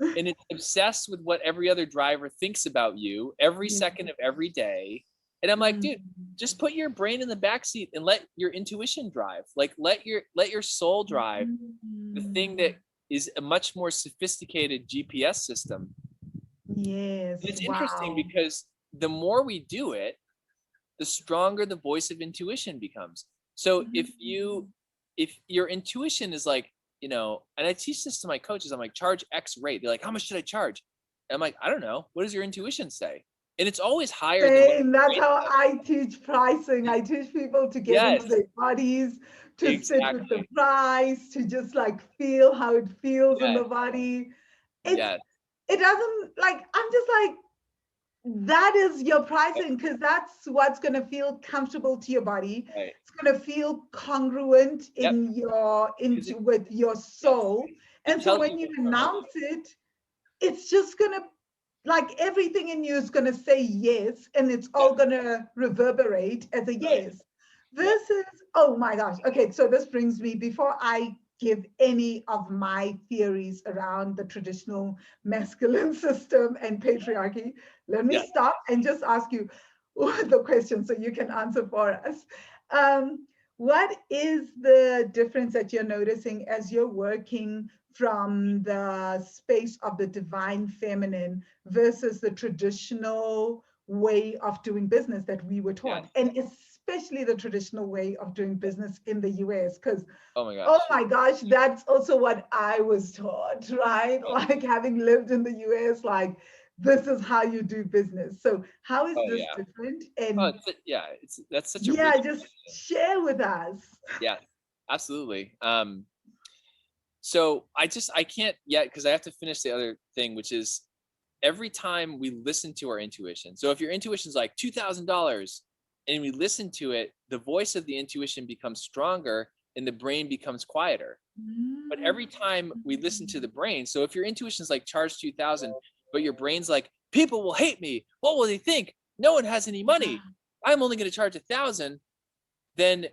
And it's obsessed with what every other driver thinks about you every Yeah. second of every day. And I'm like, Mm, dude, just put your brain in the back seat and let your intuition drive. Like let your soul drive, the thing that mm. is a much more sophisticated GPS system. And Yes. it's interesting Wow. because the more we do it, the stronger the voice of intuition becomes. So Mm, if your intuition is like, and I teach this to my coaches, I'm like, charge X rate. They're like, how much should I charge? And I'm like, I don't know. What does your intuition say? And it's always higher than what Same. your That's brain how says. I teach pricing. I teach people to get into Yes, their bodies, to sit with the exactly. price, to just like feel how it feels in Yes, the body. It's yes, it doesn't like I'm just like that is your right, pricing because that's what's going to feel comfortable to your body. right. It's going to feel congruent Yep. in your Because into with your yes, soul. it And so tells when you you what's going on. announce it, it's just going to like everything in you is going to say yes, and it's Yep, all going to reverberate as a right. yes. Yep. Versus, oh my gosh. Okay, so this brings me before I give any of my theories around the traditional masculine system and patriarchy. Let me Yeah. stop and just ask you the question so you can answer for us. What is the difference that you're noticing as you're working from the space of the divine feminine versus the traditional way of doing business that we were Yes. taught, and especially the traditional way of doing business in the US? Because, Oh my oh gosh. my gosh, that's also what I was taught, right? Yeah. Like having lived in the US, like this is how you do business. So, how is Oh this yeah. different? Oh, And yeah. It's that's such a yeah, rich just question. share with us. Yeah, absolutely. So I can't yet because I have to finish the other thing, which is every time we listen to our intuition. So if your intuition's like $2,000 and we listen to it, the voice of the intuition becomes stronger and the brain becomes quieter. But every time we listen to the brain, so if your intuition's like charge 2,000, but your brain's like, people will hate me. What will they think? No one has any money. I'm only going to charge 1,000. Then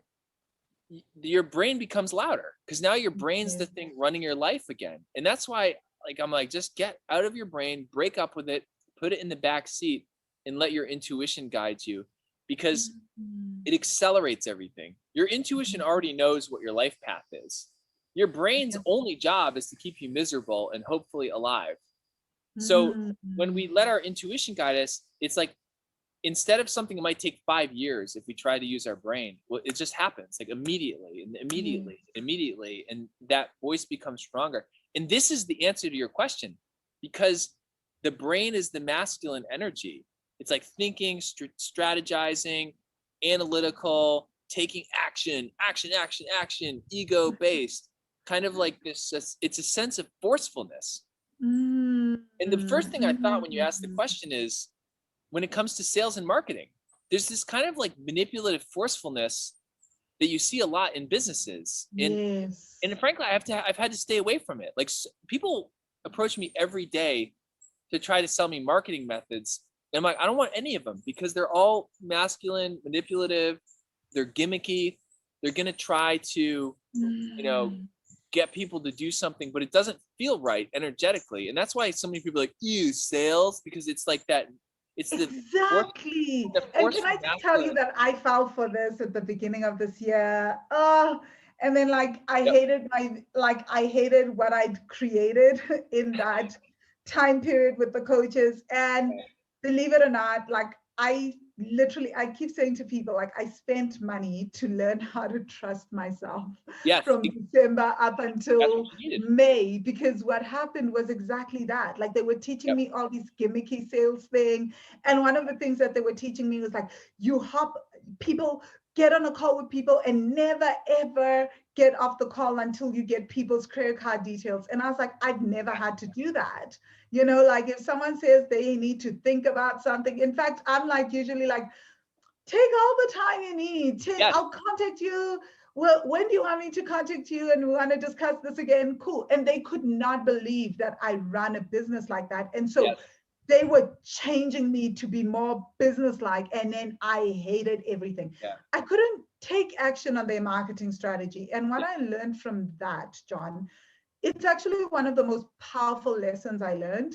your brain becomes louder because now your brain's the Yes. thing running your life again. And that's why, like, I'm like, just get out of your brain, break up with it, put it in the back seat, and let your intuition guide you because Mhm. it accelerates everything. Your intuition already knows what your life path is. Your brain's Yes. only job is to keep you miserable and hopefully alive. So when Mhm. we let our intuition guide us, it's like instead of something that might take 5 years if we try to use our brain, well, it just happens like immediately and Yes. immediately and immediately, and that voice becomes stronger. And this is the answer to your question, because the brain is the masculine energy. It's like thinking, strategizing, analytical, taking action, action, action, action, ego based, kind of like this. It's a sense of forcefulness. Mm, And the first thing I thought when you asked the question is, when it comes to sales and marketing, there's this kind of like manipulative forcefulness that you see a lot in businesses. And yes. frankly, I've had to stay away from it. Like people approach me every day to try to sell me marketing methods. And I'm like, I don't want any of them because they're all masculine, manipulative, they're gimmicky. They're going to try to, you know, Mm, get people to do something, but it doesn't feel right energetically. And that's why so many people are like, ew, sales, because it's like that. It's force, exactly. the And can forceful I just tell you masculine. that I fell for this at the beginning of this year? Oh, and then like Yep. I hated what I'd created in that time period with the coaches. And believe it or not, like I keep saying to people, like I spent money to learn how to trust myself Yes, from December up that's what until you needed. May, because what happened was exactly that. Like they were teaching Yep. me all these gimmicky sales thing. And one of the things that they were teaching me was like, people get on a call with people and never ever get off the call until you get people's credit card details. And I was like, I've never had to do that. You know, like if someone says they need to think about something, in fact, I'm like usually like, take all the time you need. Yes. I'll contact you. Well, when do you want me to contact you? And we want to discuss this again. Cool. And they could not believe that I run a business like that. And so Yes. they were changing me to be more business-like. And then I hated everything. Yeah. I couldn't take action on their marketing strategy. And what Yeah. I learned from that, John, it's actually one of the most powerful lessons I learned.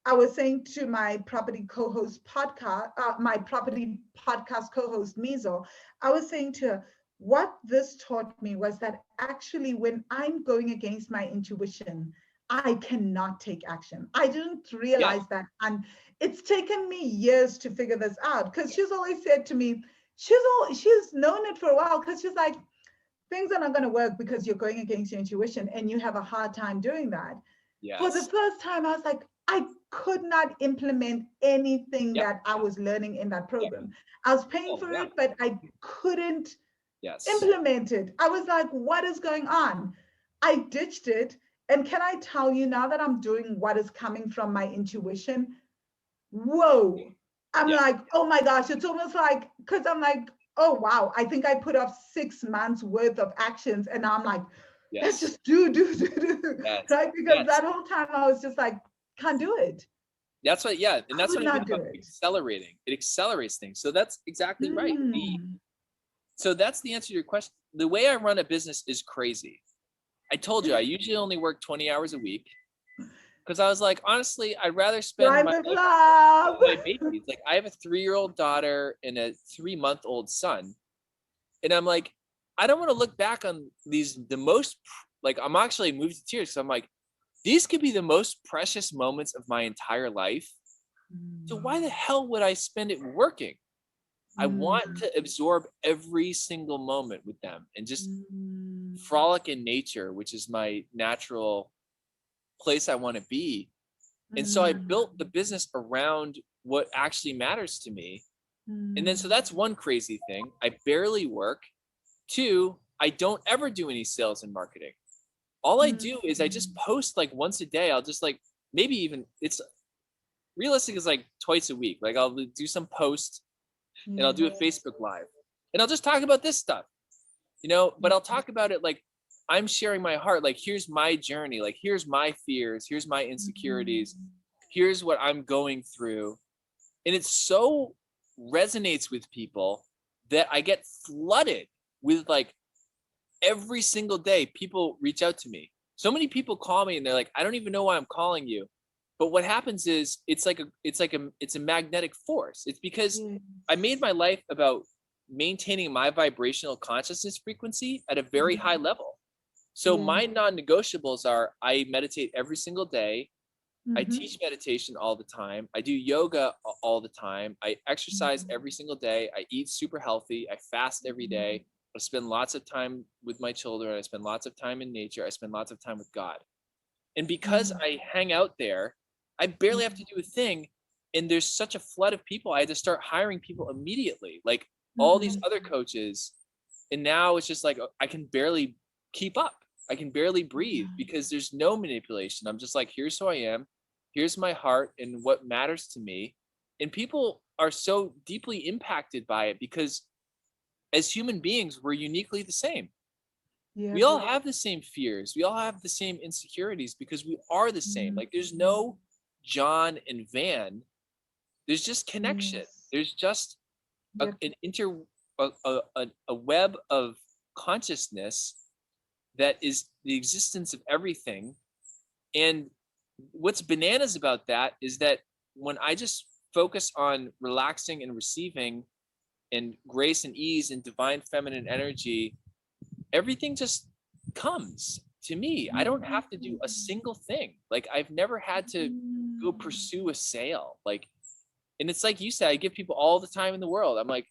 I was saying to my property co-host podcast, my property podcast co-host Mizo, I was saying to her, what this taught me was that actually when I'm going against my intuition, I cannot take action. I didn't Yes. realize that. And it's taken me years to figure this out because she's always said to me, she's known it for a while because she's like, things are not going to work because you're going against your intuition and you have a hard time doing that. For the Yes. first time, I was like, I could not implement anything Yep. that I was learning in that Yep. program. I was paying Oh, for yeah. it, but I couldn't Yes. implement it. I was like, what is going on? I ditched it. And can I tell you, now that I'm doing what is coming from my intuition, whoa, I'm Yeah. like, oh my gosh, it's almost like, because I'm like, oh wow, I think I put off 6 months worth of actions. And now I'm like, let's Yes. just do, Yes. right? Because Yes. that whole time I was just like, can't do it. That's what, yeah. And that's Could what I mean not do about it. accelerating. It accelerates things. So that's exactly right. Mm. So that's the answer to your question. The way I run a business is crazy. I told you I usually only work 20 hours a week because I was like, honestly, I'd rather spend my Private life club. with my babies. Like I have a 3-year-old daughter and a 3-month-old son. And I'm like, I don't want to look back on these, the most, like, I'm actually moved to tears. So I'm like, these could be the most precious moments of my entire life. So why the hell would I spend it working? I want to absorb every single moment with them and just frolic in nature, which is my natural place I want to be. And so I built the business around what actually matters to me. And then, so that's one crazy thing. I barely work. 2, I don't ever do any sales and marketing. All I do is I just post like once a day. I'll just like, maybe even, it's realistic is like twice a week. Like I'll do some post and I'll do a Facebook Live and I'll just talk about this stuff, but I'll talk about it like I'm sharing my heart. Like, here's my journey. Like, here's my fears. Here's my insecurities. Here's what I'm going through. And it so resonates with people that I get flooded with, like, every single day people reach out to me. So many people call me and they're like, I don't even know why I'm calling you. But what happens is it's a magnetic force. It's because I made my life about maintaining my vibrational consciousness frequency at a very high level. So my non-negotiables are I meditate every single day. I teach meditation all the time. I do yoga all the time. I exercise every single day. I eat super healthy. I fast every day. I spend lots of time with my children. I spend lots of time in nature. I spend lots of time with God. And because I hang out there, I barely have to do a thing. And there's such a flood of people. I had to start hiring people immediately, like all these other coaches. And now it's just like I can barely keep up. I can barely breathe because there's no manipulation. I'm just like, here's who I am. Here's my heart and what matters to me. And people are so deeply impacted by it because as human beings, we're uniquely the same. We all have the same fears. We all have the same insecurities because we are the same. Like, there's no John and Van. There's just connection. There's just a web of consciousness that is the existence of everything. And what's bananas about that is that when I just focus on relaxing and receiving and grace and ease and divine feminine energy, everything just comes to me. I don't have to do a single thing. Like, I've never had to go pursue a sale. Like, and it's like you said, I give people all the time in the world. I'm like,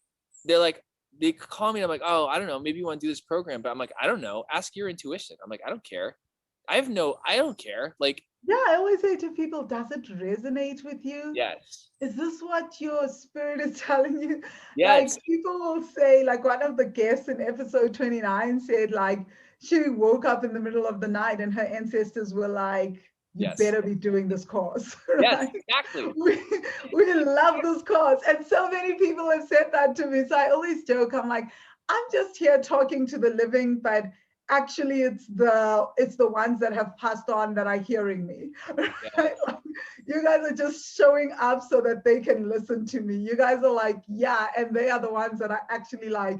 they're like, they call me. And I'm like, oh, I don't know. Maybe you want to do this program, but I'm like, I don't know. Ask your intuition. I'm like, I don't care. I don't care. Like, I always say to people, does it resonate with you? yes, Is this what your spirit is telling you? Like, yes, people will say, like, one of the guests in episode 29 said, like, she woke up in the middle of the night and her ancestors were like, you yes, better be doing this course, yes, right? exactly. We love this course. And so many people have said that to me. So I always joke, I'm like, I'm just here talking to the living, but actually it's the ones that have passed on that are hearing me. Yeah, Right? Like, you guys are just showing up so that they can listen to me. You guys are like, yeah, and they are the ones that are actually like,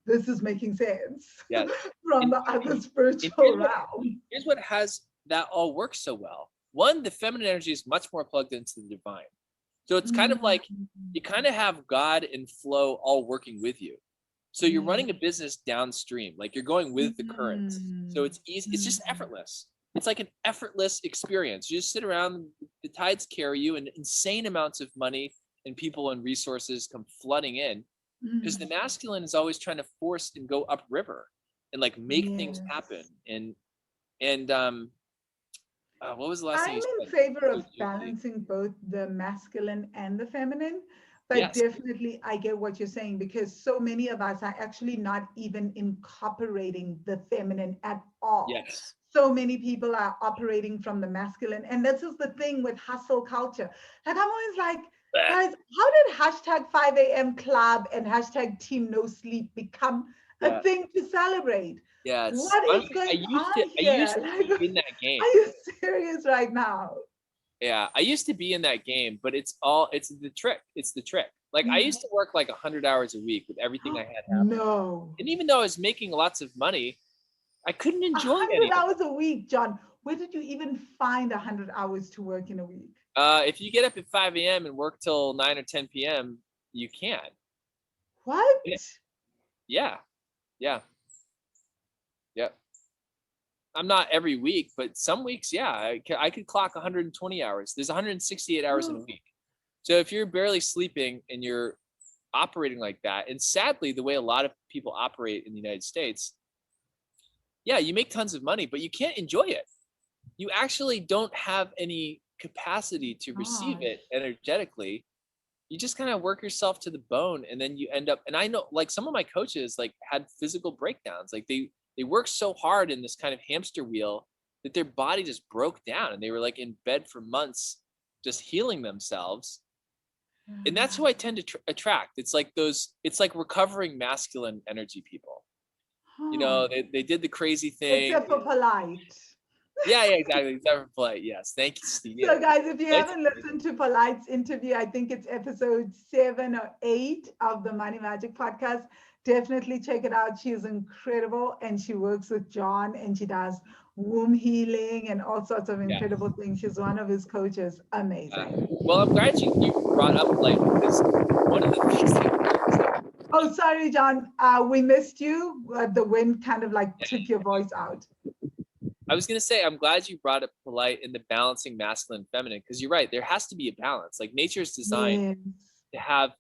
this is making sense yes. from And, the other and spiritual realm. here's what has that all works so well. One, the feminine energy is much more plugged into the divine. So it's kind of like you kind of have God and flow all working with you. So you're running a business downstream, like you're going with the currents. So it's easy. It's just effortless. It's like an effortless experience. You just sit around, the tides carry you, and insane amounts of money and people and resources come flooding in because the masculine is always trying to force and go upriver and like make things happen. And What was the last thing I'm you in said? favor So of juicy. balancing both the masculine and the feminine, but Yes. definitely I get what you're saying because so many of us are actually not even incorporating the feminine at all. Yes. So many people are operating from the masculine. And this is the thing with hustle culture. Like, I'm always like, Bah. guys, how did hashtag 5 a.m. club and hashtag team no sleep become a Yeah. thing to celebrate? Yes. What is Honestly, going on I here? used to Like, be in that game. are you serious right now? Yeah, I used to be in that game, but it's the trick. It's the trick. Like I Yeah. used to work like 100 hours a week with everything I had happening. No. And even though I was making lots of money, I couldn't A enjoy hundred any of it. hours a week, John. Where did you even find 100 hours to work in a week? If you get up at 5 a.m. and work till 9 or 10 p.m., you can. What? Yeah, yeah, yeah. Yeah. I'm not every week, but some weeks, yeah, I could clock 120 hours. There's 168 hours in a week. So if you're barely sleeping and you're operating like that, and sadly, the way a lot of people operate in the United States, yeah, you make tons of money, but you can't enjoy it. You actually don't have any capacity to receive Gosh. it energetically. You just kind of work yourself to the bone, and then you end up, and I know like some of my coaches like had physical breakdowns. Like they worked so hard in this kind of hamster wheel that their body just broke down, and they were like in bed for months just healing themselves. And that's who I tend to attract. It's like those, it's like recovering masculine energy people. You Huh. know, they did the crazy thing. Except for polite. Yeah, yeah, exactly. Never play. Yes, thank you, Steve. Yeah, So, guys, if you Polite's haven't amazing. listened to Polite's interview, I think it's episode 7 or 8 of the Money Magic podcast. Definitely check it out. She is incredible and she works with John and she does womb healing and all sorts of Yeah. incredible things. She's one of his coaches. Amazing. Well, I'm glad you brought up like because one of the things that Oh, sorry, John. We missed you. The wind kind of like took your voice out. I was gonna say I'm glad you brought up polite and the balancing masculine and feminine because you're right. There has to be a balance. Like nature is designed Yes. to have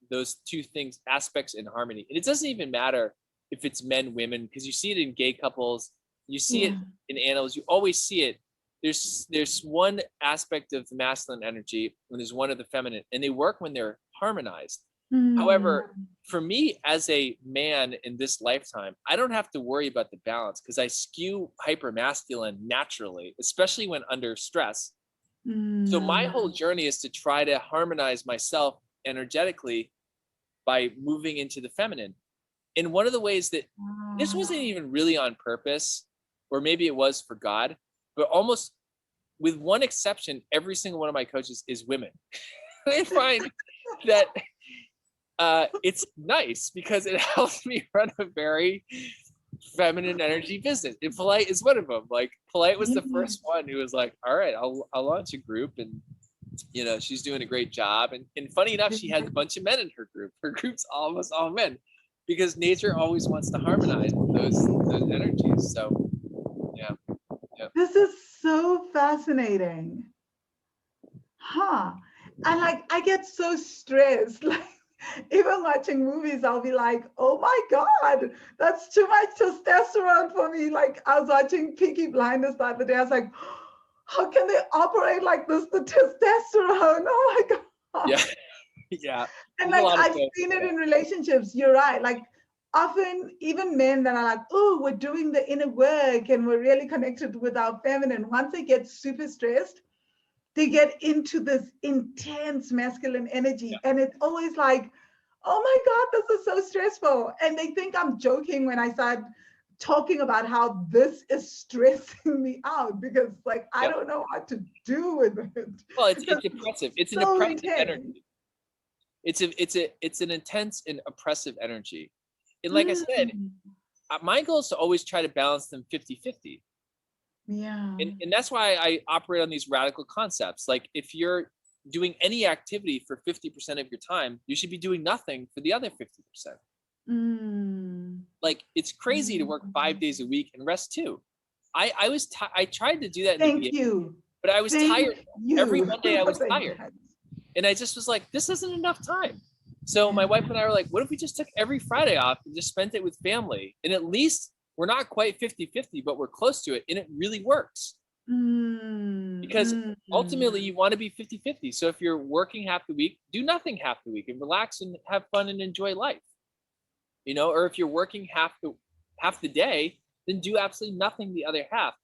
those two things aspects in harmony, and it doesn't even matter if it's men, women, because you see it in gay couples, you see it Yeah. in animals, you always see it. There's one aspect of the masculine energy and there's one of the feminine, and they work when they're harmonized. Hmm. However, for me as a man in this lifetime, I don't have to worry about the balance because I skew hyper masculine naturally, especially when under stress. So my Hmm. whole journey is to try to harmonize myself energetically by moving into the feminine. And one of the ways that this Ah. wasn't even really on purpose, or maybe it was for God, but almost with one exception, every single one of my coaches is women. I find that it's nice because it helps me run a very feminine energy business. And Polite is one of them. Like Polite was the Yes. first one who was like, all right, I'll launch a group, and you know, she's doing a great job. And funny enough, she has a bunch of men in her group. Her group's almost all men because nature always wants to harmonize those energies. So yeah, yeah. This is so fascinating. Huh. And like I get so stressed. Like even watching movies, I'll be like, oh my God, that's too much testosterone for me. Like I was watching Peaky Blinders the other day. I was like, how can they operate like this? The testosterone. Oh my God. Yeah. Yeah. And There's a like lot of I've folks. seen it Yeah. in relationships. You're right. Like often even men that are like, oh, we're doing the inner work and we're really connected with our feminine. Once they get super stressed, they get into this intense masculine Yeah. energy. And it's always like, oh my God, this is so stressful. And they think I'm joking when I start talking about how this is stressing me out because like I Yep. don't know what to do with it Well, because it's oppressive. It's it's an so oppressive intense. energy. It's an intense and oppressive energy. And like I said, Mm, my goal is to always try to balance them 50-50. yeah. And that's why I operate on these radical concepts. Like if you're doing any activity for 50% of your time, you should be doing nothing for the other 50%. Mm, Like it's crazy to work 5 days a week and rest too. I tried to do that in the thank beginning, you. but I was Thank tired. Every you Monday I for was saying tired. that. And I just was like, this isn't enough time. So my Yeah. wife and I were like, what if we just took every Friday off and just spent it with family? And at least we're not quite 50-50, but we're close to it. And it really works. Because ultimately mm. you want to be 50-50. So if you're working half the week, do nothing half the week and relax and have fun and enjoy life. Or if you're working half the day, then do absolutely nothing the other half.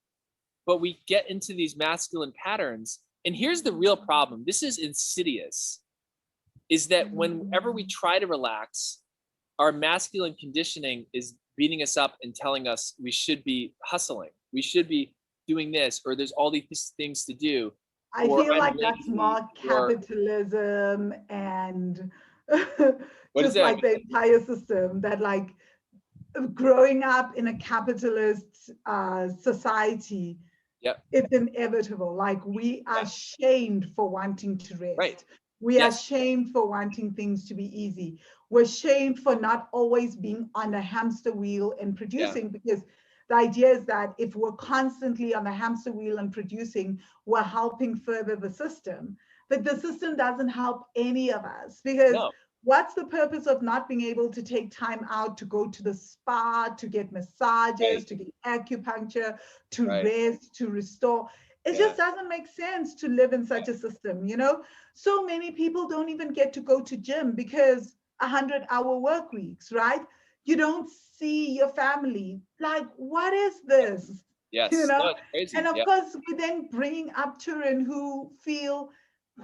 But we get into these masculine patterns. And here's the real problem. This is insidious, is that whenever we try to relax, our masculine conditioning is beating us up and telling us we should be hustling. We should be doing this, or there's all these things to do, I or feel I'm like that's lazy, more or capitalism and what does just that like mean? the entire system that like growing up in a capitalist society, Yep. it's inevitable. Like we are Yeah. shamed for wanting to Right. rest. We are Yes. shamed for wanting things to be easy. We're shamed for not always being on a hamster wheel and Yeah. producing, because the idea is that if we're constantly on the hamster wheel and producing, we're helping further the system. But the system doesn't help any of us, because No. what's the purpose of not being able to take time out to go to the spa, to get massages, Right. to get acupuncture, to Right. rest, to restore? It Yeah. just doesn't make sense to live in such a system, you know? So many people don't even get to go to gym because 100-hour work weeks, right? You don't see your family. Like, what is this? You Yes. No, know? it's crazy. And of Yeah. course, we're then bringing up children who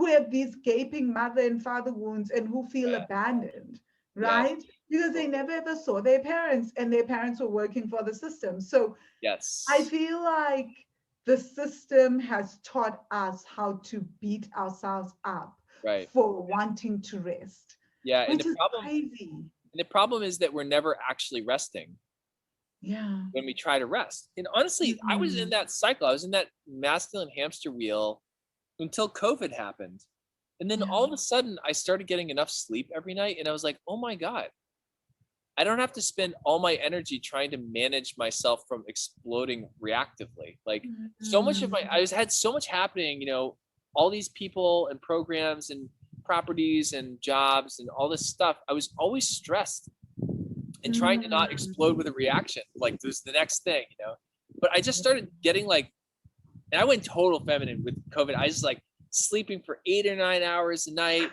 have these gaping mother and father wounds and who feel Yeah. abandoned, Yes. right? Because they Totally. never ever saw their parents and their parents were working for the system. So I Yes. feel like the system has taught us how to beat ourselves up Right. for wanting to rest, Yeah. And which the is problem crazy. and the problem is that we're never actually resting Yeah. when we try to rest. And honestly, I was in Mm. that cycle. I was in that masculine hamster wheel until COVID happened. And then Yeah. all of a sudden I started getting enough sleep every night and I was like, "Oh my God, I don't have to spend all my energy trying to manage myself from exploding reactively." Like so much of Mm. had so much happening, all these people and programs and properties and jobs and all this stuff. I was always stressed and trying to not explode with a reaction. Like there's the next thing. But I just started getting like, and I went total feminine with COVID. I was like sleeping for 8 or 9 hours a night,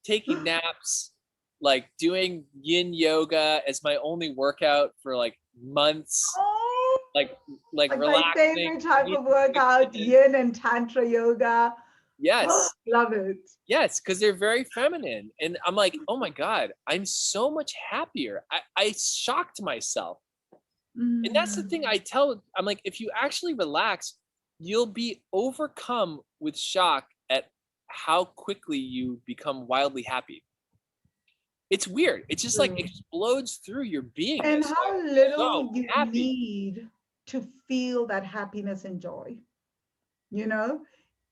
taking naps, like doing yin yoga as my only workout for like months, Oh, like like like my relaxing. favorite type of workout, yin and tantra yoga. Yes, Love it. yes, because they're very feminine. And I'm like, oh my God, I'm so much happier. I shocked myself. And that's the thing Mm. I'm like, if you actually relax, you'll be overcome with shock at how quickly you become wildly happy. It's weird. It just like True. explodes through your And beingness. Like how little so you happy. need to feel that happiness and joy, you know?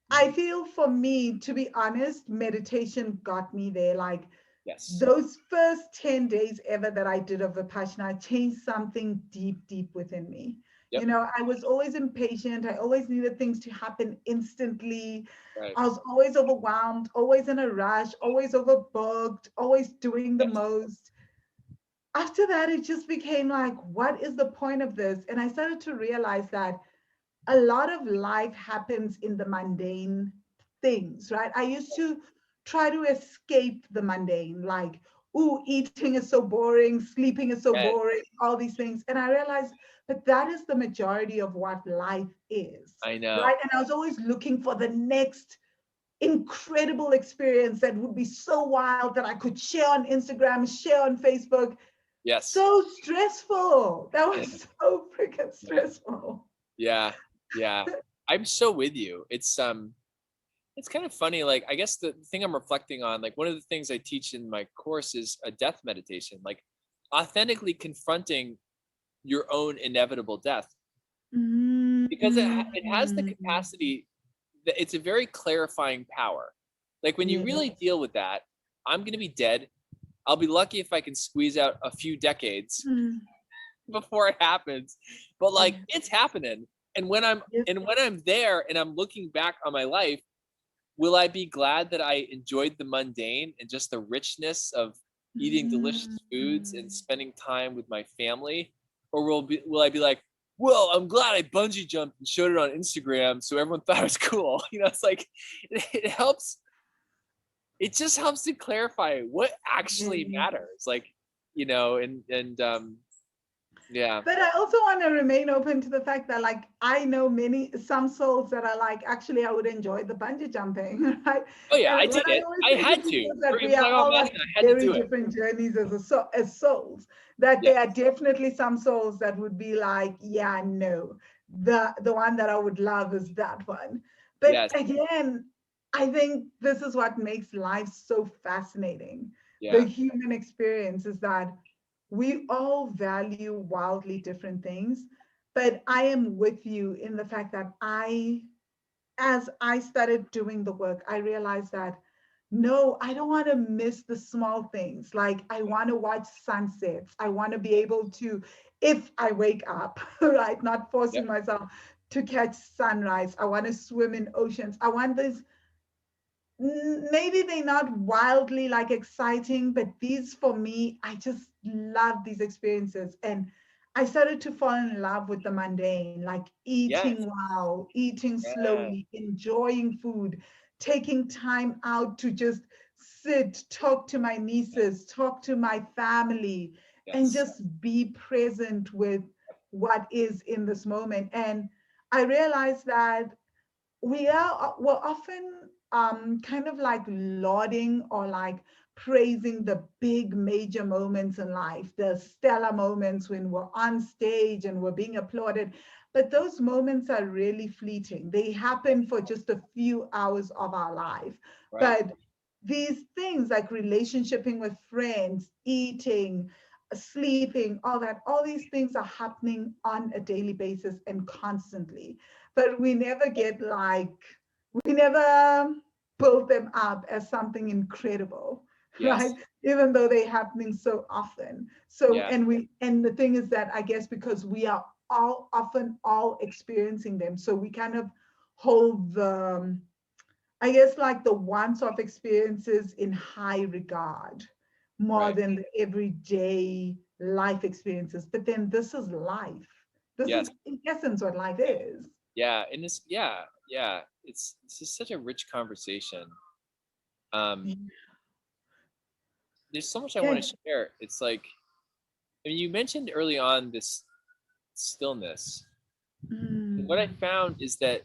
I Mhm. feel for me, to be honest, meditation got me there. Like Yes. those first 10 days ever that I did of Vipassana changed something deep, deep within me. You Yep. know, I was always impatient. I always needed things to happen instantly. Right. I was always overwhelmed, always in a rush, always overbooked, always doing the Yes. most. After that, it just became like, what is the point of this? And I started to realize that a lot of life happens in the mundane things, right? I used to try to escape the mundane, like, oh, eating is so boring, sleeping is so Yes. boring, all these things. And I realized that that is the majority of what life is, I know. right? And I was always looking for the next incredible experience that would be so wild that I could share on Instagram, share on Facebook. Yes. So stressful. That was so freaking stressful. Yeah. Yeah. I'm so with you. It's kind of funny. Like, I guess the thing I'm reflecting on, like one of the things I teach in my course is a death meditation, like authentically confronting your own inevitable death, because it has the Mm. capacity that it's a very clarifying power. Like when you Yeah. really deal with that, I'm going to be dead. I'll be lucky if I can squeeze out a few decades Mm. before it happens. But like Yeah. it's happening. And when I'm Yes. and when I'm there and I'm looking back on my life, will I be glad that I enjoyed the mundane and just the richness of eating delicious foods and Mm. spending time with my family? Or will I be like, well, I'm glad I bungee jumped and showed it on Instagram so everyone thought it was cool. It's like it helps. It just helps to clarify what actually Yes. matters. Like, and yeah. But I also want to remain open to the fact that, like, I know some souls that are like, actually, I would enjoy the bungee jumping, right? Oh yeah, I And what did I it. always I say to had people to. is that If we we're are talking about all like masculine, I had to very do it. different journeys as souls. That Yeah. there are definitely some souls that would be like, yeah, no, the one that I would love is that one. But Yes. again, I think this is what makes life so fascinating. The Yeah. human experience is that we all value wildly different things, but I am with you in the fact that as I started doing the work, I realized that no, I don't want to miss the small things. Like, I want to watch sunsets. I want to be able to, if I wake up, right, not forcing Yep. myself to catch sunrise. I want to swim in oceans. I want this, maybe they're not wildly like exciting, but these for me, I just love these experiences. And I started to fall in love with the mundane, like Yes. eating well, eating Yeah. slowly, enjoying food, taking time out to just sit, talk to my nieces, talk to my family, and Yes. just be present with what is in this moment. And I realized that we're often kind of like lauding or like praising the big major moments in life, the stellar moments when we're on stage and we're being applauded. But those moments are really fleeting. They happen for just a few hours of our life. Right. But these things like relationshiping with friends, eating, sleeping, all these things are happening on a daily basis and constantly, but we never get like, we never build them up as something incredible, right? Yes. Even though they're happening so often. So, Yeah. and the thing is that I guess because we are all experiencing them, so we kind of hold the, I guess, like the once-off experiences in high regard more Right. than the everyday life experiences. But then this is life. This Yes. is in essence what life is. Yeah. And it's yeah. It's just such a rich conversation. Um, there's so much I want Yeah. to share. It's like, I mean, you mentioned early on this stillness. What I Mm, found is that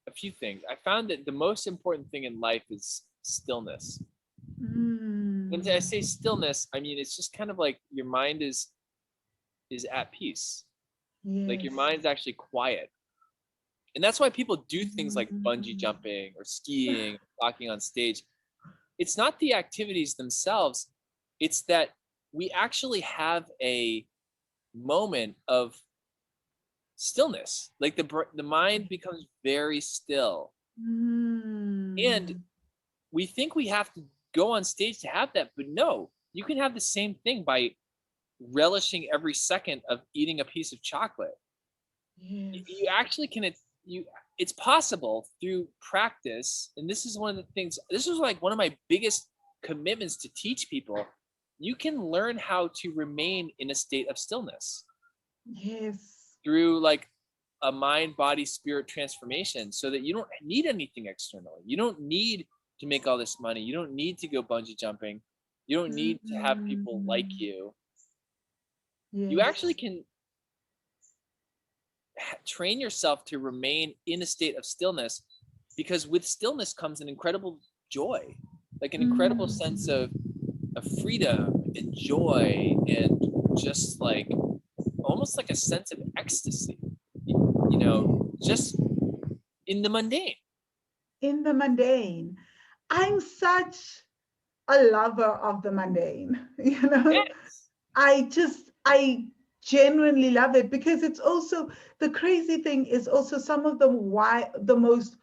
a few things. I found that the most important thing in life is stillness. When I mm, say stillness, I mean it's just kind of like your mind is at peace. Like your yes. mind's actually quiet. And that's why people do things like bungee Mm, jumping or skiing, talking on stage. It's not the activities themselves, it's that we actually have a moment of stillness. Like the mind becomes very still. And mm, we think we have to go on stage to have that, but no, you can have the same thing by relishing every second of eating a piece of chocolate. You yes. actually can, it's possible through practice. And this is one of the things, this is like one of my biggest commitments to teach people. You can learn how to remain in a state of stillness Yes. through like a mind body spirit transformation, so that you don't need anything externally. You don't need to make all this money. You don't need to go bungee jumping. You don't need to have people like Mm, you. You actually yes. can train yourself to remain in a state of stillness, because with stillness comes an incredible joy, like an incredible sense Mm, of freedom and joy, and just like almost like a sense of ecstasy, yes. just in the mundane. In the mundane. I'm such a lover of the mundane, you know? Yes. I genuinely love it because it's also, the crazy thing is also some of the most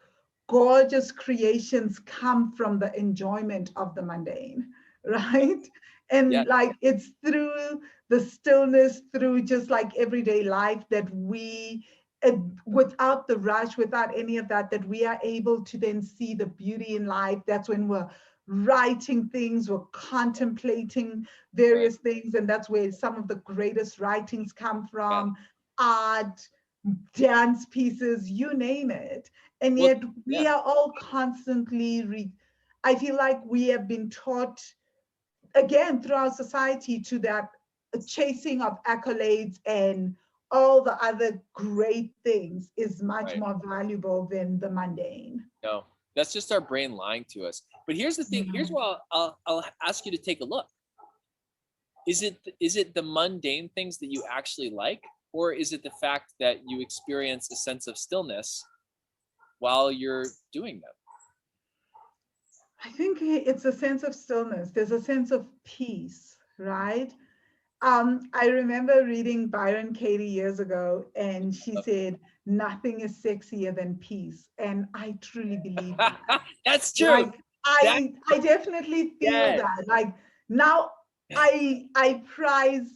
gorgeous creations come from the enjoyment of the mundane, right? Yeah. And like it's through the stillness, through just like everyday life that we, uh, without the rush, without any of that, that we are able to then see the beauty in life. That's when we're writing things, we're contemplating Right. various things, and that's where some of the greatest writings come Yeah. from. art, dance pieces, you name it. And Well, yet we yeah, are all constantly, I feel like we have been taught, again, through our society, to that chasing of accolades and all the other great things is much right. more valuable than the mundane. No, that's just our brain lying to us. But here's the thing. Here's Yeah. what I'll ask you to take a look. Is it the mundane things that you actually like, or is it the fact that you experience a sense of stillness while you're doing them? I think it's a sense of stillness. There's a sense of peace, right? I remember reading Byron Katie years ago, and she said, "Nothing is sexier than peace." And I truly believe that. That's true. Like, That I definitely feel yes, that. Like, now I prize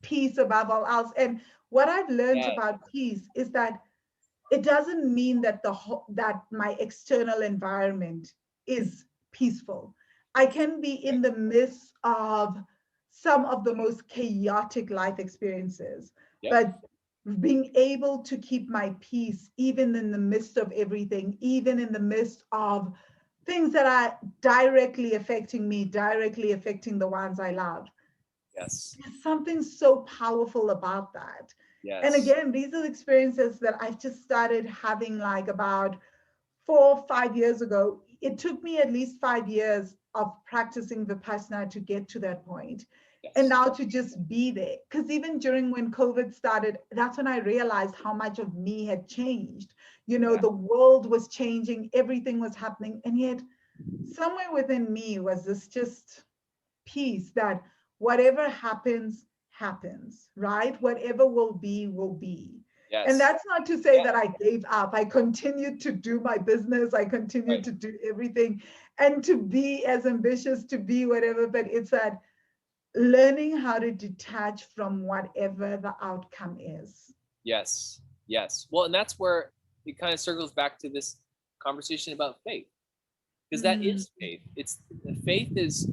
peace above all else. And what I've learned yes, about peace is that it doesn't mean that that my external environment is peaceful. I can be in the midst of some of the most chaotic life experiences, yep, but being able to keep my peace even in the midst of everything, even in the midst of things that are directly affecting me, directly affecting the ones I love. yes, There's something so powerful about that. And yes, again, these are experiences that I've just started having like about 4 or 5 years ago. It took me at least 5 years of practicing Vipassana to get to that point. And yes, now to just be there. Because even during when COVID started, that's when I realized how much of me had changed. You know, yeah, the world was changing, everything was happening. And yet, somewhere within me was this just peace that whatever happens, happens, right? Whatever will be. And yes, that's not to say yeah, that I gave up. I continued to do my business, I continued right, to do everything and to be as ambitious, to be whatever, but it's that learning how to detach from whatever the outcome is. yes, yes. Well, and that's where it kind of circles back to this conversation about faith, because that Mm, is faith. It's faith is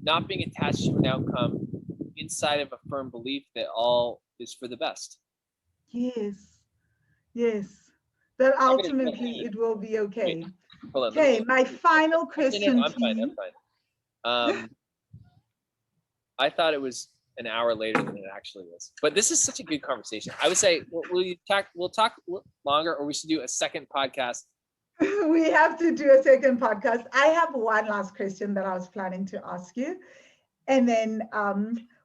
not being attached to an outcome inside of a firm belief that all is for the best. yes, yes. That I got a ultimately question. it will be Wait, okay. hold on. Let me Okay, just. my final No, no, no. question I'm to fine. I'm you. fine. I thought it was an hour later than it actually is. But this is such a good conversation. I would say we'll talk longer, or we should do a second podcast. We have to do a second podcast. I have one last question that I was planning to ask you, and then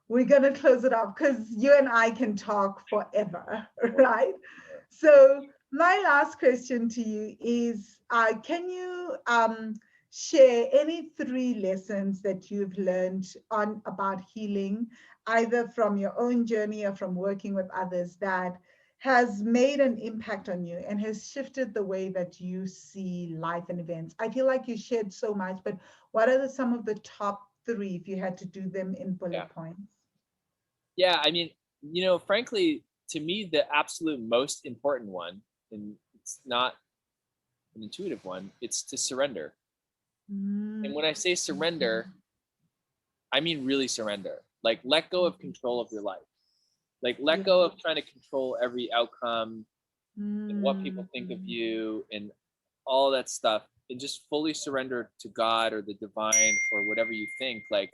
we're going to close it off because you and I can talk forever, right? So, my last question to you is can you share any 3 lessons that you've learned on about healing, either from your own journey or from working with others, that has made an impact on you and has shifted the way that you see life and events? I feel like you shared so much, but what are some of the top 3 if you had to do them in Yeah. bullet points? Yeah. I mean, frankly, to me, the absolute most important one, and it's not an intuitive one, it's to surrender. Mm, And when I say surrender, I mean really surrender. Like let go of control of your life. Like let yeah. go of trying to control every outcome and what people think of Mm, you and all that stuff, and just fully surrender to God or the divine or whatever you think, like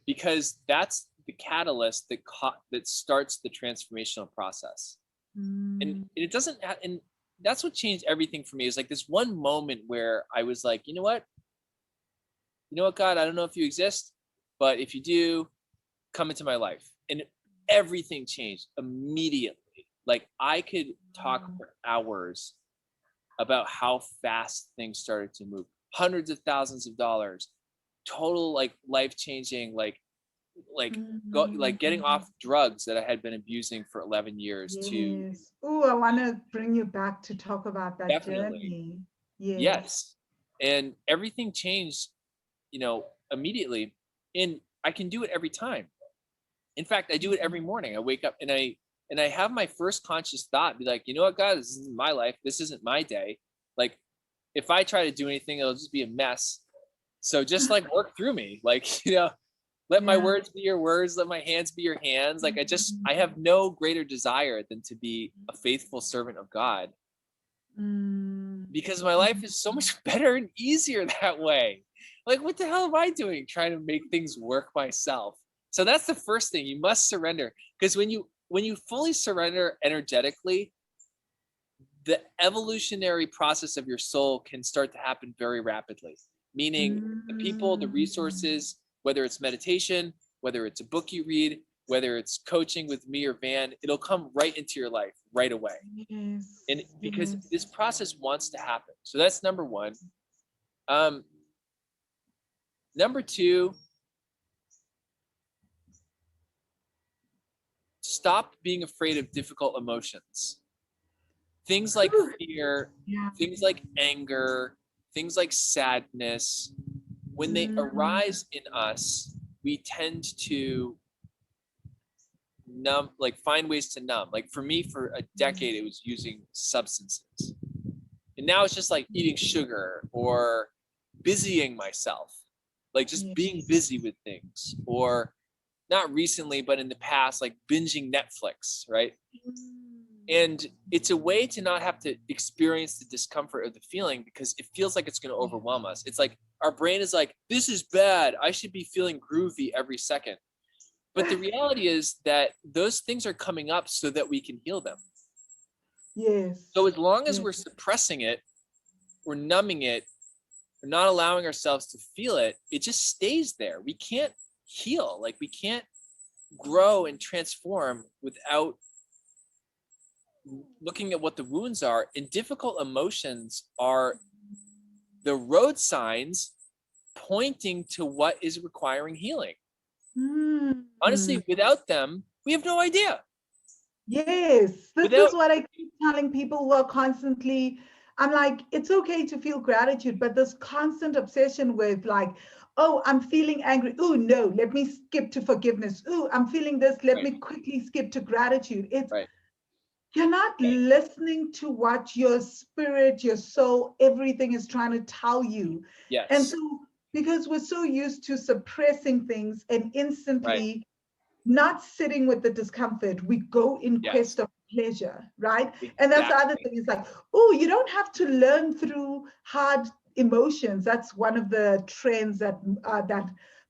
because that's the catalyst that starts the transformational process. And mm, it doesn't and that's what changed everything for me, is like this one moment where I was like, you know what, God, I don't know if you exist, but if you do, come into my life. And everything changed immediately. Like I could talk mm, for hours about how fast things started to move. Hundreds of thousands of dollars, total like life changing, like like getting mm. off drugs that I had been abusing for 11 years to Yes. Oh, I want to bring you back to talk about that definitely journey. Yes. yes. And everything changed, immediately. And I can do it every time. In fact, I do it every morning. I wake up and I have my first conscious thought, be like, you know what, God, this isn't my life. This isn't my day. Like, if I try to do anything, it'll just be a mess. So just like work through me, like, Let my words be your words, let my hands be your hands. Like I have no greater desire than to be a faithful servant of God, because my life is so much better and easier that way. Like, what the hell am I doing trying to make things work myself? So that's the first thing. You must surrender, because when you fully surrender energetically, the evolutionary process of your soul can start to happen very rapidly. Meaning the people, the resources, whether it's meditation, whether it's a book you read, whether it's coaching with me or Van, it'll come right into your life right away. Yes. And because this process wants to happen. So that's number one. Number two, stop being afraid of difficult emotions. Things like fear, things like anger, things like sadness, when they arise in us, we tend to find ways to numb. Like for me, for a decade, it was using substances. And now it's just like eating sugar or busying myself, like just being busy with things, or not recently, but in the past, like binging Netflix, right? And it's a way to not have to experience the discomfort of the feeling, because it feels like it's going to overwhelm us. It's like our brain is like, this is bad. I should be feeling groovy every second. But the reality is that those things are coming up so that we can heal them. Yes. So as long as we're suppressing it, we're numbing it, we're not allowing ourselves to feel it, it just stays there. We can't heal. Like we can't grow and transform without looking at what the wounds are. And difficult emotions are the road signs pointing to what is requiring healing. Honestly, without them, we have no idea. Yes, this is what I keep telling people who are constantly, I'm like, it's okay to feel gratitude, but this constant obsession with like, oh, I'm feeling angry. Oh, no, let me skip to forgiveness. Oh, I'm feeling this. Let me quickly skip to gratitude. It's, you're not listening to what your spirit, your soul, everything is trying to tell you. Yes. And so, because we're so used to suppressing things and instantly not sitting with the discomfort, we go in quest of pleasure, right? Exactly. And that's the other thing is like, oh, you don't have to learn through hard emotions. That's one of the trends that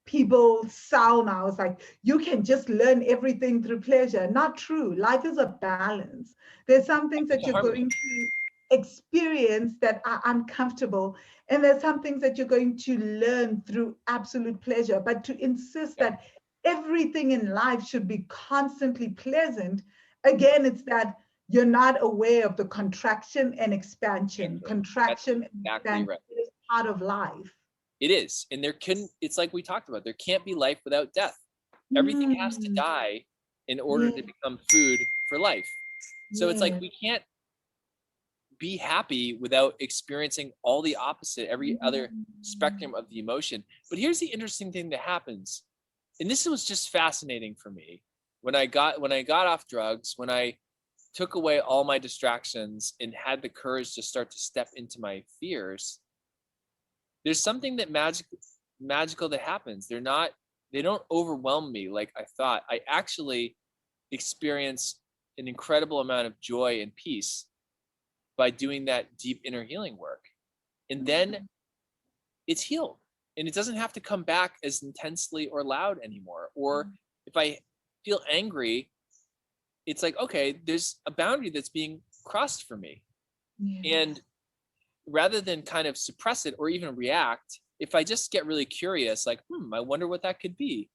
people sell now. It's like, you can just learn everything through pleasure. Not true. Life is a balance. There's some things that you're going to experience that are uncomfortable, and there's some things that you're going to learn through absolute pleasure. But to insist that everything in life should be constantly pleasant, again, it's that you're not aware of the contraction and expansion. Contraction and expansion is part of life. It is. And it's like we talked about, there can't be life without death. Everything has to die in order to become food for life. So it's like we can't be happy without experiencing all the opposite, every other spectrum of the emotion. But here's the interesting thing that happens. And this was just fascinating for me. When I got off drugs, when I took away all my distractions and had the courage to start to step into my fears, there's something that magical that happens. They don't overwhelm me like I thought. I actually experience an incredible amount of joy and peace by doing that deep inner healing work. And then it's healed. And it doesn't have to come back as intensely or loud anymore. Or if I feel angry, it's like, okay, there's a boundary that's being crossed for me. And rather than kind of suppress it or even react, if I just get really curious, like, I wonder what that could be,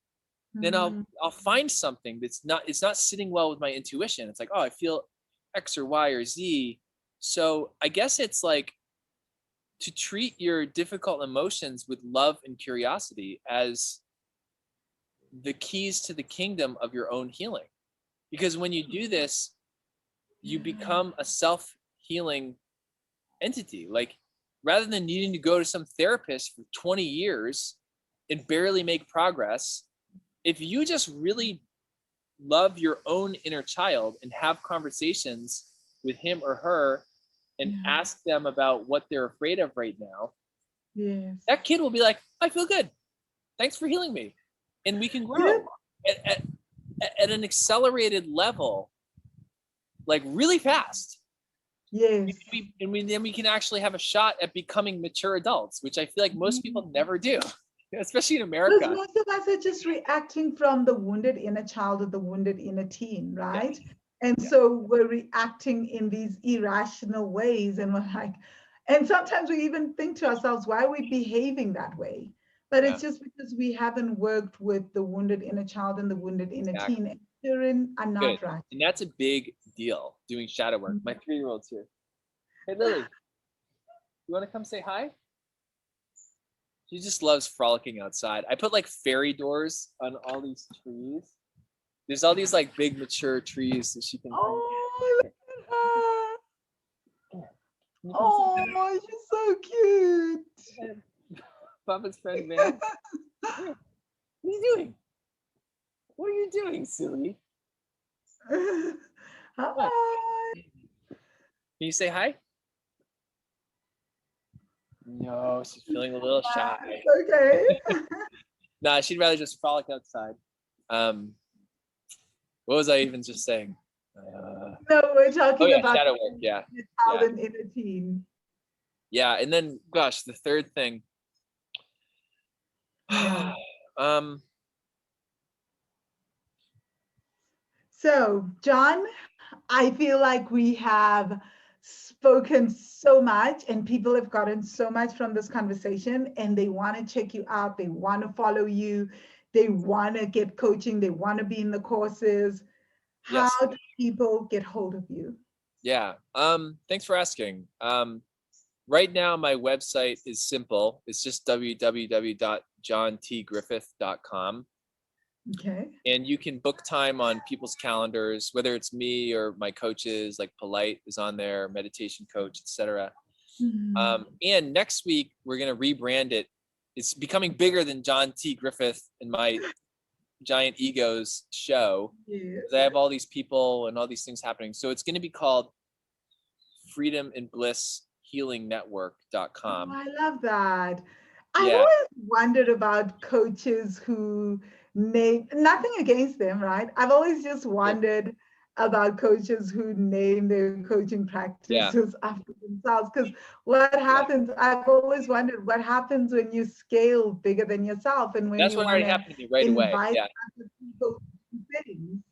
then I'll find something it's not sitting well with my intuition. It's like, oh, I feel X or Y or Z. So I guess it's like to treat your difficult emotions with love and curiosity as the keys to the kingdom of your own healing. Because when you do this, you become a self-healing entity. Like, rather than needing to go to some therapist for 20 years and barely make progress, if you just really love your own inner child and have conversations with him or her and ask them about what they're afraid of right now, that kid will be like, I feel good. Thanks for healing me. and we can Yeah. grow at an accelerated level, like really fast. Yes. Then we can actually have a shot at becoming mature adults, which I feel like most people never do, especially in Because America. most of us are just reacting from the wounded inner child or the wounded inner teen, right? Yeah. And Yeah. so we're reacting in these irrational ways. And we're like, and sometimes we even think to ourselves, why are we behaving that way? But Yeah. it's just because we haven't worked with the wounded inner child and the wounded inner Exactly. teen. And children are not Good. right. And that's a big deal, doing shadow work. My 3-year-old's here. Hey, Lily, you want to come say hi? She just loves frolicking outside. I put like fairy doors on all these trees. There's all these like big mature trees that she can. Oh, look at her. Come here. Can you come Oh, she's so cute. say hi? Papa's friend, man. What are you doing? What are you doing, silly? Hi. Can you say hi? No, she's feeling a little shy. Okay. Nah, she'd rather just frolic outside. What was I even just saying? No, we're talking yeah, about shadow work. Yeah, child yeah, and inner teen. yeah. And then, gosh, the third thing. Yeah. um, So, John, I feel like we have spoken so much and people have gotten so much from this conversation and they want to check you out. They want to follow you. They want to get coaching. They want to be in the courses. How yes, do people get hold of you? yeah. Thanks for asking. Right now, my website is simple. It's just www.johntgriffith.com. Okay. And you can book time on people's calendars, whether it's me or my coaches, like Polite is on there, meditation coach, etc. And next week we're gonna rebrand it. It's becoming bigger than John T. Griffith and my giant egos show. Yes. I have all these people and all these things happening. So it's gonna be called Freedom and Bliss Healing Network.com. Oh, I love that. I've Yeah. always wondered about coaches who name, nothing against them, right? I've always just wondered about coaches who name their coaching Yeah. practices after themselves. Because what happens, I've always wondered what happens when you scale bigger than yourself and when That's you what want already to happened to me right away. invite Yeah. other people to things.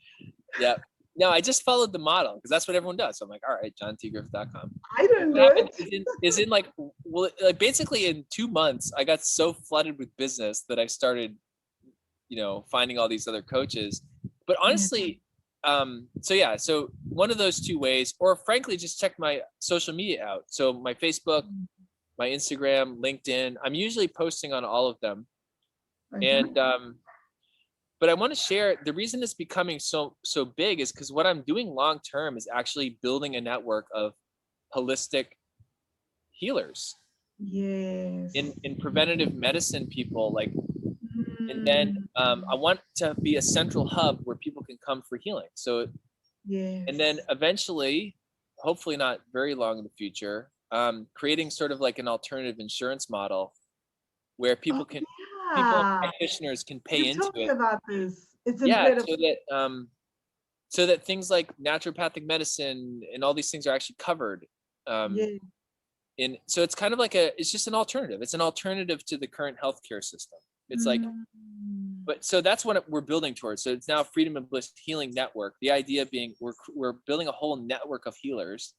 Yeah. No, I just followed the model because that's what everyone does. So I'm like, all right, johntgriffith.com. I don't What do happened it. is in like, well, like basically in 2 months, I got so flooded with business that I started, finding all these other coaches. But honestly, so one of those two ways, or frankly, just check my social media out. So my Facebook, my Instagram, LinkedIn, I'm usually posting on all of them. And but I want to share the reason it's becoming so big is because what I'm doing long term is actually building a network of holistic healers Yes. in preventative medicine people, like, and then I want to be a central hub where people can come for healing. So Yes. and then eventually, hopefully not very long in the future, creating sort of like an alternative insurance model where people practitioners can pay You into told me it. about this. It's Yeah, incredible. so that things like naturopathic medicine and all these things are actually covered. Yeah. And so it's kind of like it's just an alternative. It's an alternative to the current healthcare system. It's like, but so that's what we're building towards. So it's now Freedom and Bliss Healing Network. The idea being we're building a whole network of healers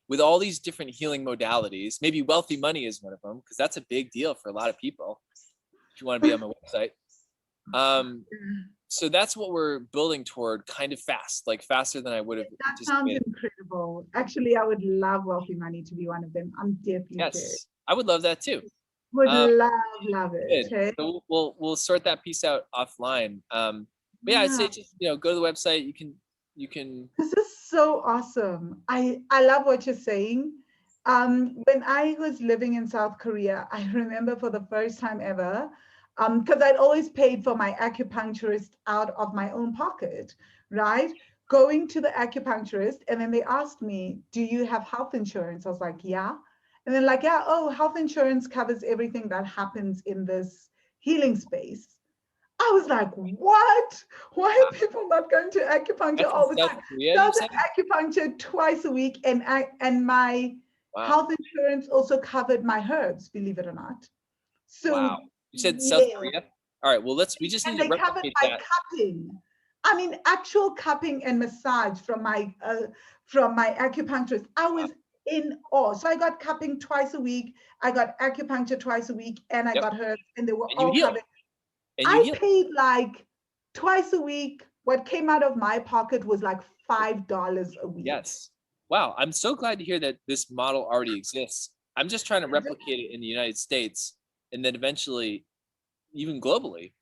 with all these different healing modalities. Maybe wealthy money is one of them, because that's a big deal for a lot of people. If you want to be on my website. So that's what we're building toward, kind of fast, like faster than I would have That sounds incredible. Actually, I would love wealthy money to be one of them. I'm definitely Yes, I would love that too. Would love it. Good. So we'll sort that piece out offline. But yeah, I'd say just go to the website. You can. This is so awesome. I love what you're saying. When I was living in South Korea, I remember for the first time ever, because I'd always paid for my acupuncturist out of my own pocket, right? Going to the acupuncturist, and then they asked me, "Do you have health insurance?" I was like, "Yeah." And then health insurance covers everything that happens in this healing space. I was like, what? Why are people not going to acupuncture That's in all the South time? Korea, So you the said? acupuncture twice a week, and my Wow. health insurance also covered my herbs, believe it or not. Wow. So You said South yeah, Korea? All right. Well, we just need and to they covered replicate my that. cupping. I mean, actual cupping and massage from my acupuncturist. I Wow. was in awe. So I got cupping twice a week. I got acupuncture twice a week, and I Yep. got herbs, and they were And you all heal. covered. And you I heal. paid like twice a week. What came out of my pocket was like $5 a week. Yes. Wow. I'm so glad to hear that this model already exists. I'm just trying to replicate it in the United States and then eventually even globally.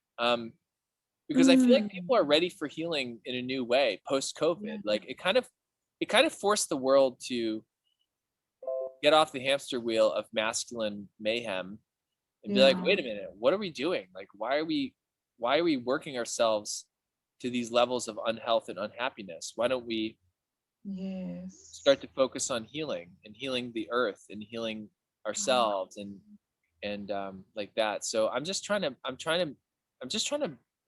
Because I feel like Mm, people are ready for healing in a new way post yeah, COVID. Like it kind of forced the world to get off the hamster wheel of masculine mayhem and be like, yeah, wait a minute, what are we doing? Like, why are we working ourselves to these levels of unhealth and unhappiness? Why don't we yes. start to focus on healing and healing the earth and healing ourselves and like that. So I'm just trying to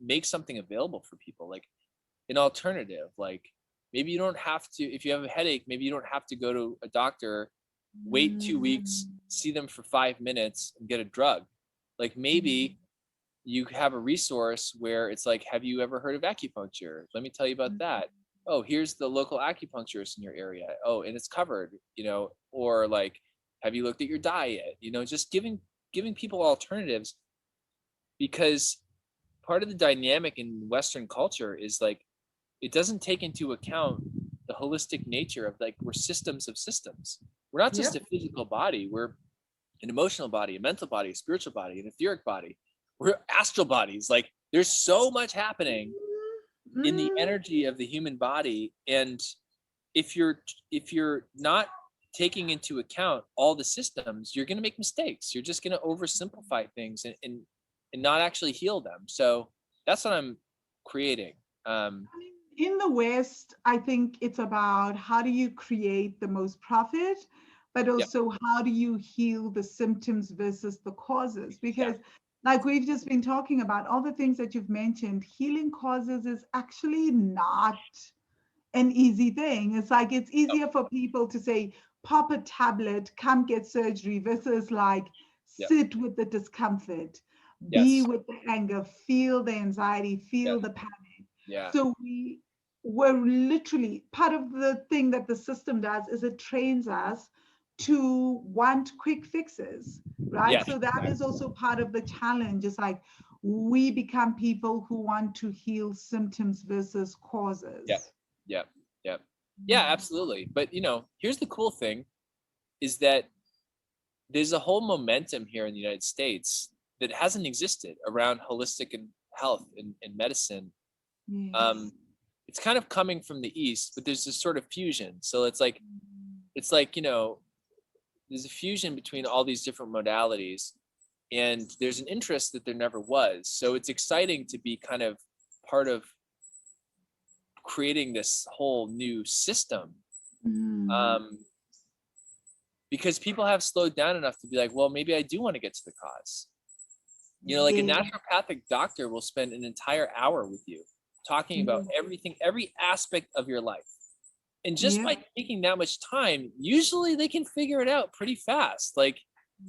make something available for people, like an alternative. Like maybe you don't have to, if you have a headache, maybe you don't have to go to a doctor, wait 2 weeks, Mm, see them for 5 minutes and get a drug. Like maybe you have a resource where it's like, have you ever heard of acupuncture? Let me tell you about that. Oh, here's the local acupuncturist in your area. Oh, and it's covered, or like, have you looked at your diet? Just giving people alternatives, because part of the dynamic in Western culture is like it doesn't take into account the holistic nature of, like, we're systems of systems. We're not just yep. a physical body, we're an emotional body, a mental body, a spiritual body, an etheric body. We're astral bodies. Like there's so much happening in the Mm, energy of the human body. And if you're not taking into account all the systems, you're going to make mistakes. You're just going to oversimplify things and not actually heal them. So that's what I'm creating. um in the West, I think it's about how do you create the most profit, but yeah, also how do you heal the symptoms versus the causes? Because, exactly. like we've just been talking about, all the things that you've mentioned, healing causes is actually not an easy thing. It's like it's Yep. easier for people to say, pop a tablet, come get surgery, versus like Yep. sit with the discomfort, be Yes. with the anger, feel the anxiety, Yes. feel the panic. Yeah. So we were literally part of the thing that the system does is it trains us to want quick fixes, right? Yeah. So that is Exactly. also part of the challenge. It's like we become people who want to heal symptoms versus Yep. causes. Yep. Yep. Yeah, absolutely. But here's the cool thing is that there's a whole momentum here in the United States that hasn't existed around holistic and health and medicine. Yes. Um, it's kind of coming from the East, but there's this sort of fusion. So it's like there's a fusion between all these different modalities, and there's an interest that there never was. So it's exciting to be kind of part of creating this whole new system. Mm. Um, because people have slowed down enough to be like, well, maybe I do want to get to the cause. Like a Yeah. naturopathic doctor will spend an entire hour with you talking about Yeah. everything, every aspect of your life. And just Yeah. by taking that much time, usually they can figure it out pretty fast. Like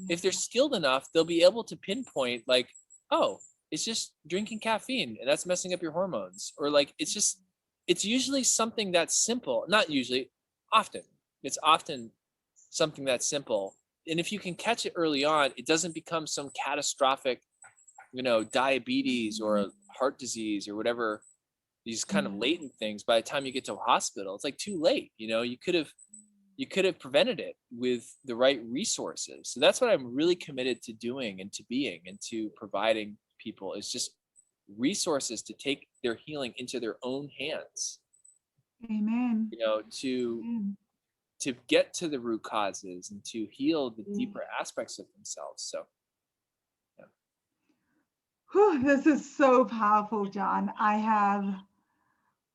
if they're skilled enough, they'll be able to pinpoint, like, oh, it's just drinking caffeine and that's messing up your hormones. Or like it's usually something that's simple. Not usually, often. It's often something that's simple. And if you can catch it early on, it doesn't become some catastrophic, diabetes or heart disease or whatever, these kind of Yeah. latent things. By the time you get to a hospital, it's like too late. You could have prevented it with the right resources. So that's what I'm really committed to doing and to being and to providing people, is just resources to take their healing into their own hands, Amen. to Amen. get to the root causes and to heal the Yeah. deeper aspects of themselves. So yeah. Whew, this is so powerful, John.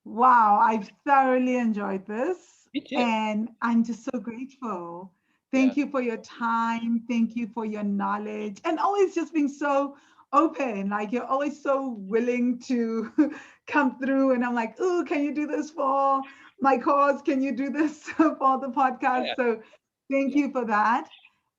Wow, I've thoroughly enjoyed this. Me too. And I'm just so grateful. Yeah. Thank you for your time. Thank you for your knowledge and always just being so open. Like you're always so willing to come through. And I'm like, oh, can you do this for my cause? Can you do this for the podcast? Yeah, So thank yeah, you for that.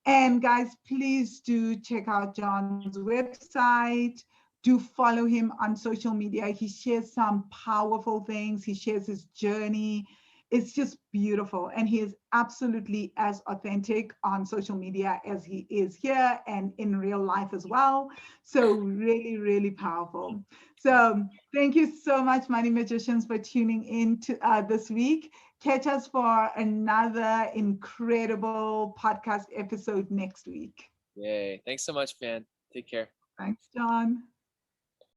And guys, please do check out John's website. Do follow him on social media. He shares some powerful things. He shares his journey. It's just beautiful. And he is absolutely as authentic on social media as he is here and in real life as well. So, really, really powerful. yeah. So, thank you so much, Money Magicians, for tuning in to this week. Catch us for another incredible podcast episode next week. Yay. Thanks so much, man. Take care. Thanks, John.